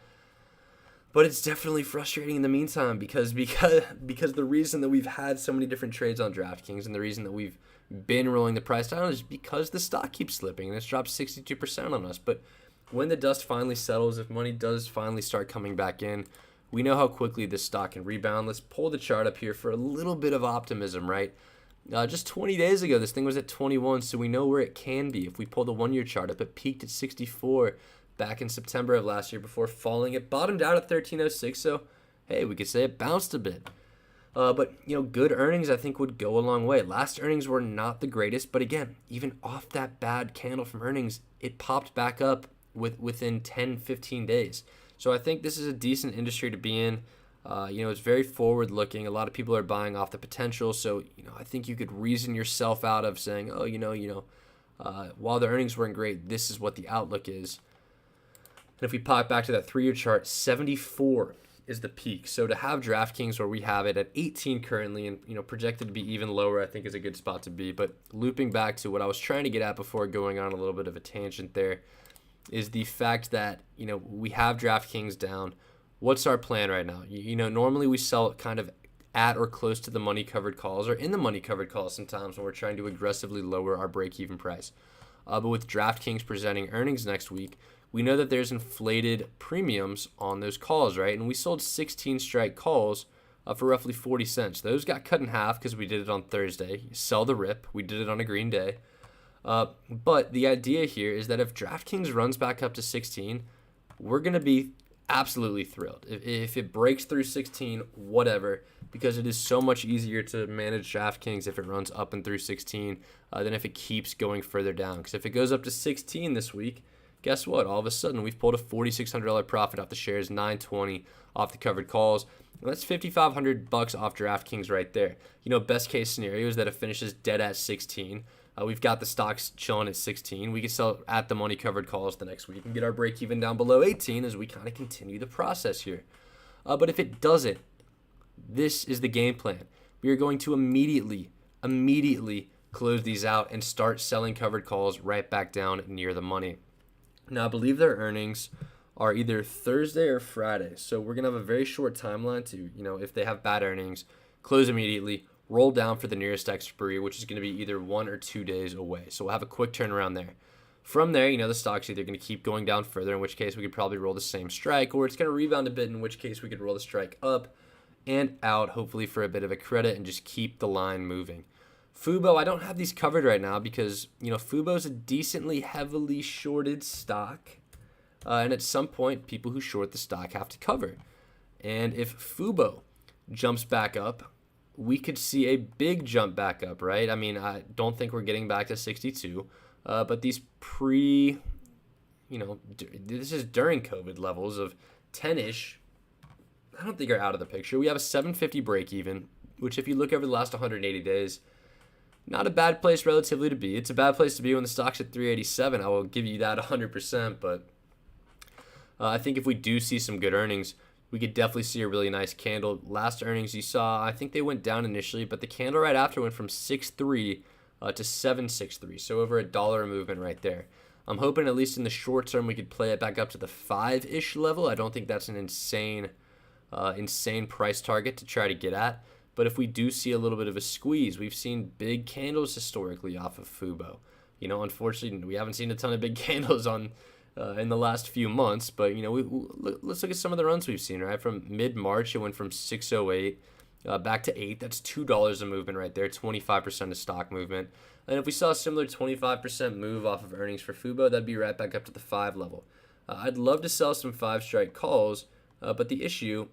But it's definitely frustrating in the meantime because the reason that we've had so many different trades on DraftKings and the reason that we've been rolling the price down is because the stock keeps slipping and it's dropped 62% on us. But when the dust finally settles, if money does finally start coming back in, we know how quickly this stock can rebound. Let's pull the chart up here for a little bit of optimism, right? Just 20 days ago, this thing was at 21, so we know where it can be. If we pull the 1 year chart up, it peaked at 64 back in September of last year before falling. It bottomed out at 1306, so hey, we could say it bounced a bit. But good earnings I think would go a long way. Last earnings were not the greatest, but again, even off that bad candle from earnings, it popped back up within 10, 15 days. So I think this is a decent industry to be in. It's very forward looking. A lot of people are buying off the potential. So, I think you could reason yourself out of saying, while the earnings weren't great, this is what the outlook is. And if we pop back to that 3 year chart, 74 is the peak. So to have DraftKings where we have it at 18 currently and, projected to be even lower, I think is a good spot to be. But looping back to what I was trying to get at before going on a little bit of a tangent there is the fact that, we have DraftKings down. What's our plan right now? Normally we sell kind of at or close to the money covered calls or in the money covered calls sometimes when we're trying to aggressively lower our break-even price. But with DraftKings presenting earnings next week, we know that there's inflated premiums on those calls, right? And we sold 16 strike calls for roughly 40 cents. Those got cut in half because we did it on Thursday. Sell the rip. We did it on a green day. But the idea here is that if DraftKings runs back up to 16, we're going to be absolutely thrilled. If it breaks through 16, whatever, because it is so much easier to manage DraftKings if it runs up and through 16 than if it keeps going further down. Because if it goes up to 16 this week, guess what? All of a sudden, we've pulled a $4,600 profit off the shares, $920 off the covered calls. And that's $5,500 off DraftKings right there. Best case scenario is that it finishes dead at 16. We've got the stocks chilling at 16. We can sell at the money covered calls the next week and get our break even down below 18 as we kind of continue the process here. But if it doesn't, this is the game plan. We are going to immediately close these out and start selling covered calls right back down near the money. Now, I believe their earnings are either Thursday or Friday. So we're going to have a very short timeline to, if they have bad earnings, close immediately, roll down for the nearest expiry, which is going to be either 1 or 2 days away. So we'll have a quick turnaround there. From there, the stock's either going to keep going down further, in which case we could probably roll the same strike, or it's going to rebound a bit, in which case we could roll the strike up and out, hopefully for a bit of a credit, and just keep the line moving. Fubo, I don't have these covered right now because, Fubo's a decently heavily shorted stock. And at some point, people who short the stock have to cover. And if Fubo jumps back up, we could see a big jump back up, right? I mean, I don't think we're getting back to 62. But these this is during COVID levels of 10-ish, I don't think are out of the picture. We have a 750 break even, which if you look over the last 180 days, not a bad place relatively to be. It's a bad place to be when the stock's at 387. I will give you that 100%. But I think if we do see some good earnings, we could definitely see a really nice candle. Last earnings you saw, I think they went down initially, but the candle right after went from 6.3 to 7.63. So over $1 movement right there. I'm hoping at least in the short term we could play it back up to the 5-ish level. I don't think that's an insane price target to try to get at. But if we do see a little bit of a squeeze, we've seen big candles historically off of Fubo. Unfortunately, we haven't seen a ton of big candles on in the last few months. But let's look at some of the runs we've seen. Right, from mid-March, it went from 608 back to 8. That's $2 a movement right there. 25% of stock movement. And if we saw a similar 25% move off of earnings for Fubo, that'd be right back up to the 5 level. I'd love to sell some 5-strike calls, but the issue,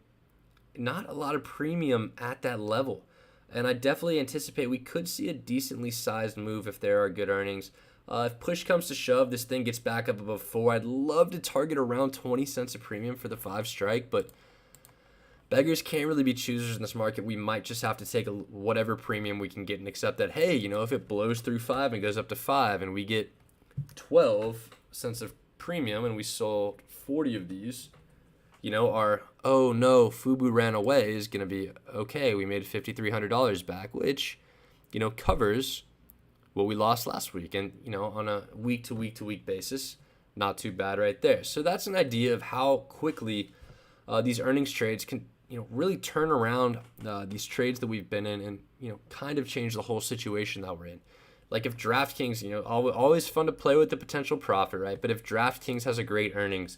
not a lot of premium at that level. And I definitely anticipate we could see a decently sized move if there are good earnings. If push comes to shove, this thing gets back up above 4. I'd love to target around 20 cents a premium for the 5 strike, but beggars can't really be choosers in this market. We might just have to take whatever premium we can get and accept that, hey, if it blows through 5 and goes up to 5 and we get 12 cents of premium and we sold 40 of these, our oh no, Fubu ran away is going to be okay. We made $5,300 back, which, covers what we lost last week. And, on a week to week basis, not too bad right there. So that's an idea of how quickly these earnings trades can, really turn around these trades that we've been in and, kind of change the whole situation that we're in. Like if DraftKings, always fun to play with the potential profit, right? But if DraftKings has a great earnings,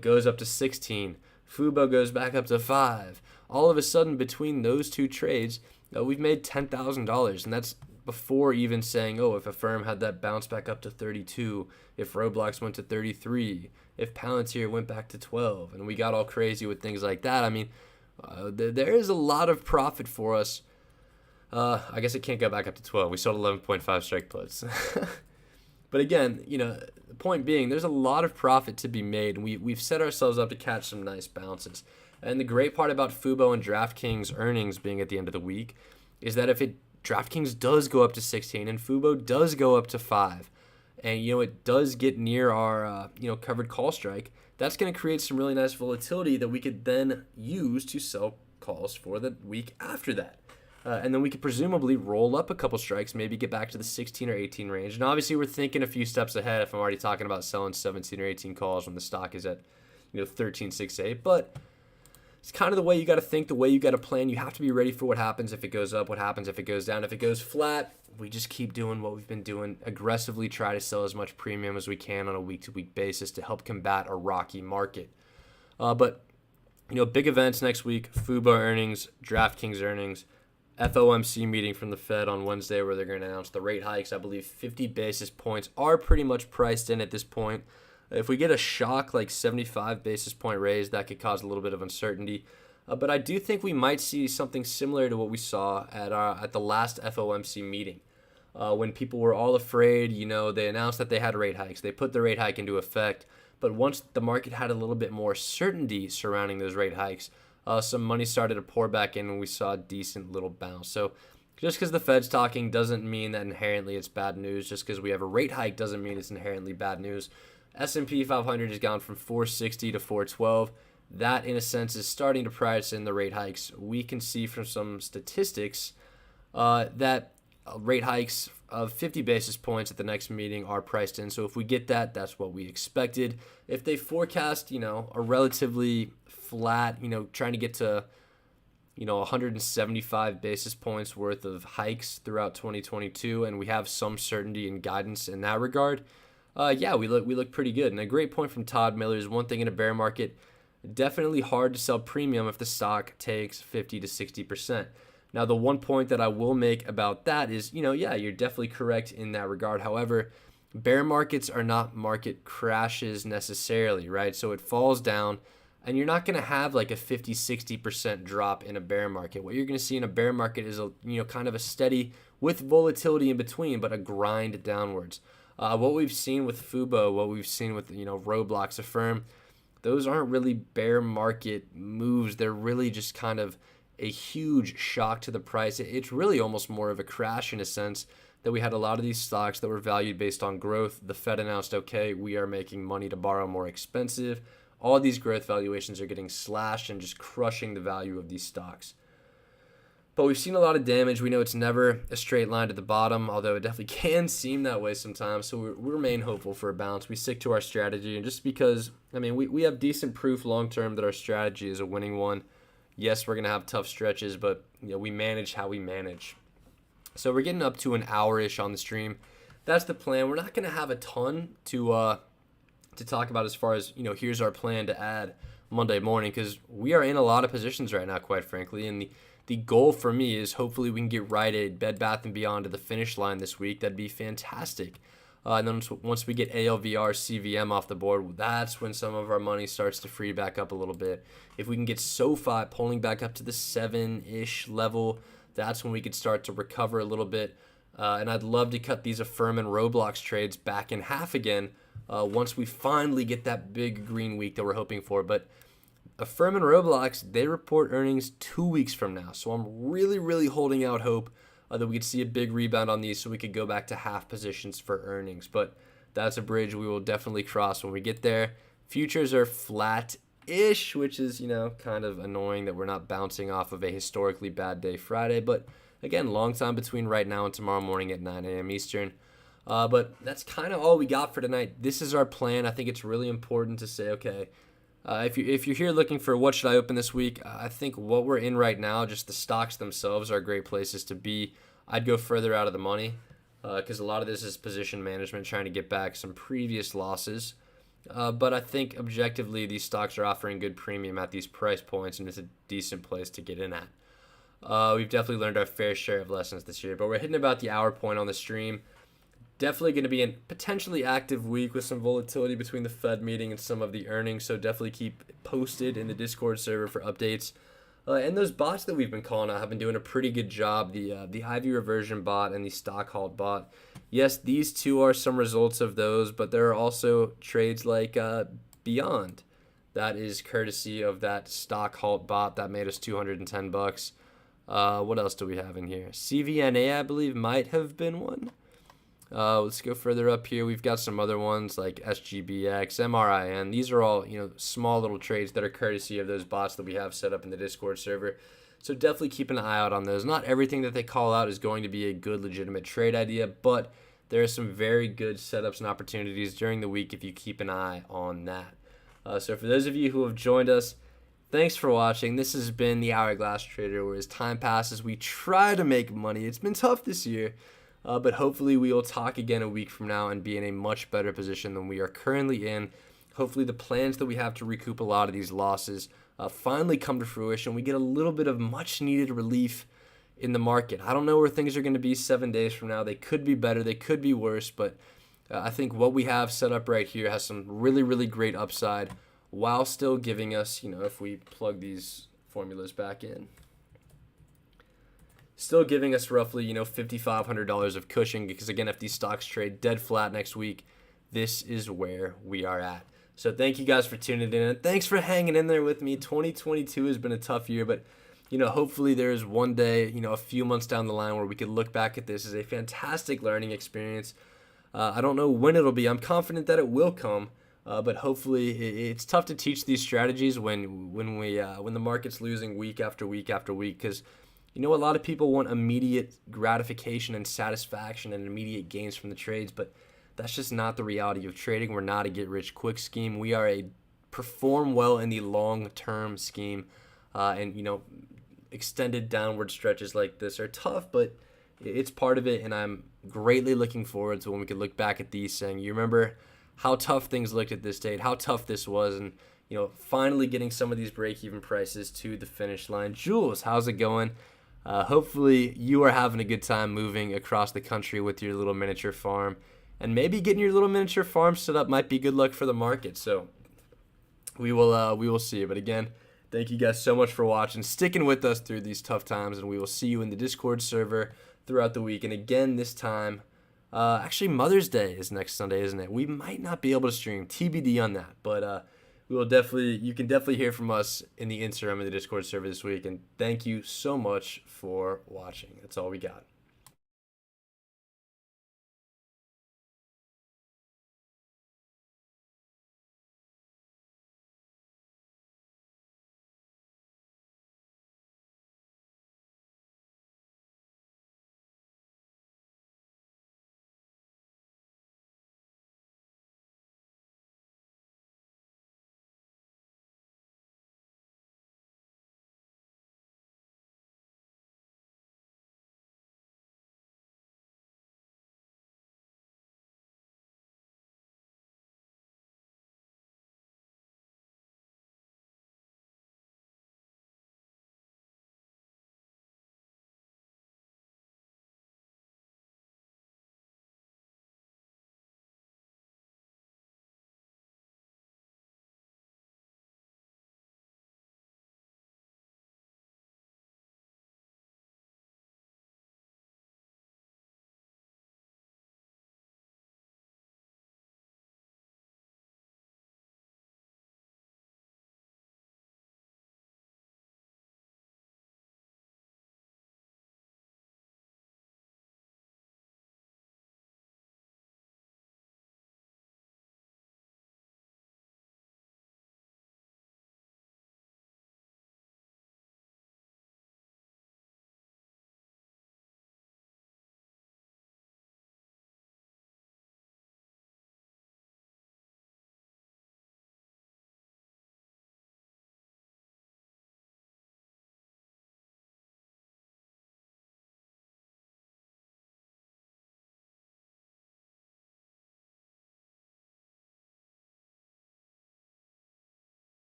goes up to 16, Fubo goes back up to 5, all of a sudden between those two trades, we've made $10,000. And that's before even saying, if a firm had that bounce back up to 32, if Roblox went to 33, if Palantir went back to 12, and we got all crazy with things like that. I mean, there is a lot of profit for us. I guess it can't go back up to 12. We sold 11.5 strike puts. But again, the point being, there's a lot of profit to be made, and we've set ourselves up to catch some nice bounces. And the great part about Fubo and DraftKings earnings being at the end of the week is that if DraftKings does go up to 16 and Fubo does go up to 5, and it does get near our covered call strike, that's going to create some really nice volatility that we could then use to sell calls for the week after that. And then we could presumably roll up a couple strikes, maybe get back to the 16 or 18 range. And obviously we're thinking a few steps ahead if I'm already talking about selling 17 or 18 calls when the stock is at 13.68. But it's kind of the way you got to think, the way you got to plan. You have to be ready for what happens if it goes up, what happens if it goes down. If it goes flat, we just keep doing what we've been doing, aggressively try to sell as much premium as we can on a week-to-week basis to help combat a rocky market. But big events next week, Fubo earnings, DraftKings earnings, FOMC meeting from the Fed on Wednesday where they're going to announce the rate hikes. I believe 50 basis points are pretty much priced in at this point. If we get a shock like 75 basis point raise, that could cause a little bit of uncertainty. But I do think we might see something similar to what we saw at the last FOMC meeting. When people were all afraid, they announced that they had rate hikes. They put the rate hike into effect. But once the market had a little bit more certainty surrounding those rate hikes, some money started to pour back in and we saw a decent little bounce. So just because the Fed's talking doesn't mean that inherently it's bad news. Just because we have a rate hike doesn't mean it's inherently bad news. S&P 500 has gone from 460 to 412. That, in a sense, is starting to price in the rate hikes. We can see from some statistics that rate hikes of 50 basis points at the next meeting are priced in. So if we get that, that's what we expected. If they forecast, a relatively flat, trying to get to, 175 basis points worth of hikes throughout 2022, and we have some certainty and guidance in that regard, we look pretty good. And a great point from Todd Miller is one thing in a bear market, definitely hard to sell premium if the stock takes 50 to 60%. Now, the one point that I will make about that is, you're definitely correct in that regard. However, bear markets are not market crashes necessarily, right? So it falls down, and you're not going to have like a 50, 60% drop in a bear market. What you're going to see in a bear market is kind of a steady, with volatility in between, but a grind downwards. What we've seen with Fubo, what we've seen with Roblox, Affirm, those aren't really bear market moves. They're really just kind of a huge shock to the price. It's really almost more of a crash in a sense that we had a lot of these stocks that were valued based on growth. The Fed announced, okay, we are making money to borrow more expensive. All these growth valuations are getting slashed and just crushing the value of these stocks. But we've seen a lot of damage. We know it's never a straight line to the bottom, although it definitely can seem that way sometimes. So we remain hopeful for a bounce. We stick to our strategy. And just because, we have decent proof long-term that our strategy is a winning one. Yes, we're going to have tough stretches, but we manage how we manage. So we're getting up to an hour-ish on the stream. That's the plan. We're not going to have a ton to talk about as far as, here's our plan to add Monday morning, because we are in a lot of positions right now, quite frankly. And the goal for me is hopefully we can get Rite Aid, Bed Bath & Beyond to the finish line this week. That'd be fantastic. And then once we get ALVR, CVM off the board, that's when some of our money starts to free back up a little bit. If we can get SoFi pulling back up to the 7-ish level, that's when we could start to recover a little bit. And I'd love to cut these Affirm and Roblox trades back in half again once we finally get that big green week that we're hoping for. But Affirm and Roblox, they report earnings 2 weeks from now. So I'm really, really holding out hope that we could see a big rebound on these so we could go back to half positions for earnings. But that's a bridge we will definitely cross when we get there. Futures are flat-ish, which is, kind of annoying that we're not bouncing off of a historically bad day Friday. But again, long time between right now and tomorrow morning at 9 a.m. Eastern. But that's kind of all we got for tonight. This is our plan. I think it's really important to say, okay, if you're here looking for what should I open this week, I think what we're in right now, just the stocks themselves are great places to be. I'd go further out of the money because a lot of this is position management, trying to get back some previous losses. But I think objectively these stocks are offering good premium at these price points, and it's a decent place to get in at. We've definitely learned our fair share of lessons this year, but we're hitting about the hour point on the stream. Definitely going to be a potentially active week with some volatility between the Fed meeting and some of the earnings, so definitely keep posted in the Discord server for updates. And those bots that we've been calling out have been doing a pretty good job, the Ivy reversion bot and the stock halt bot. Yes, these two are some results of those, but there are also trades like Beyond. That is courtesy of that stock halt bot that made us $210. What else do we have in here? CVNA, I believe, might have been one. Let's go further up here. We've got some other ones like SGBX, MRIN. These are all, small little trades that are courtesy of those bots that we have set up in the Discord server. So definitely keep an eye out on those. Not everything that they call out is going to be a good, legitimate trade idea, but there are some very good setups and opportunities during the week if you keep an eye on that. So for those of you who have joined us, thanks for watching. This has been the Hourglass Trader, where as time passes, we try to make money. It's been tough this year. But hopefully we will talk again a week from now and be in a much better position than we are currently in. Hopefully the plans that we have to recoup a lot of these losses finally come to fruition. We get a little bit of much needed relief in the market. I don't know where things are going to be 7 days from now. They could be better. They could be worse. But I think what we have set up right here has some really, really great upside while still giving us, if we plug these formulas back in, still giving us roughly, $5,500 of cushion, because again, if these stocks trade dead flat next week, this is where we are at. So thank you guys for tuning in, and thanks for hanging in there with me. 2022 has been a tough year, but hopefully there's one day, a few months down the line where we could look back at this as a fantastic learning experience. I don't know when it'll be. I'm confident that it will come, but hopefully it's tough to teach these strategies when the market's losing week after week after week, because a lot of people want immediate gratification and satisfaction and immediate gains from the trades, but that's just not the reality of trading. We're not a get-rich-quick scheme. We are a perform well in the long-term scheme, and extended downward stretches like this are tough, but it's part of it, and I'm greatly looking forward to when we can look back at these saying, you remember how tough things looked at this date, how tough this was, and finally getting some of these break-even prices to the finish line. Jules, how's it going? Hopefully you are having a good time moving across the country with your little miniature farm, and maybe getting your little miniature farm set up might be good luck for the market. So we will see. But again, thank you guys so much for watching, sticking with us through these tough times, and we will see you in the Discord server throughout the week. And again, this time, actually Mother's Day is next Sunday, isn't it? We might not be able to stream, TBD on that, but you can definitely hear from us in the Instagram and the Discord server this week. And thank you so much for watching. That's all we got.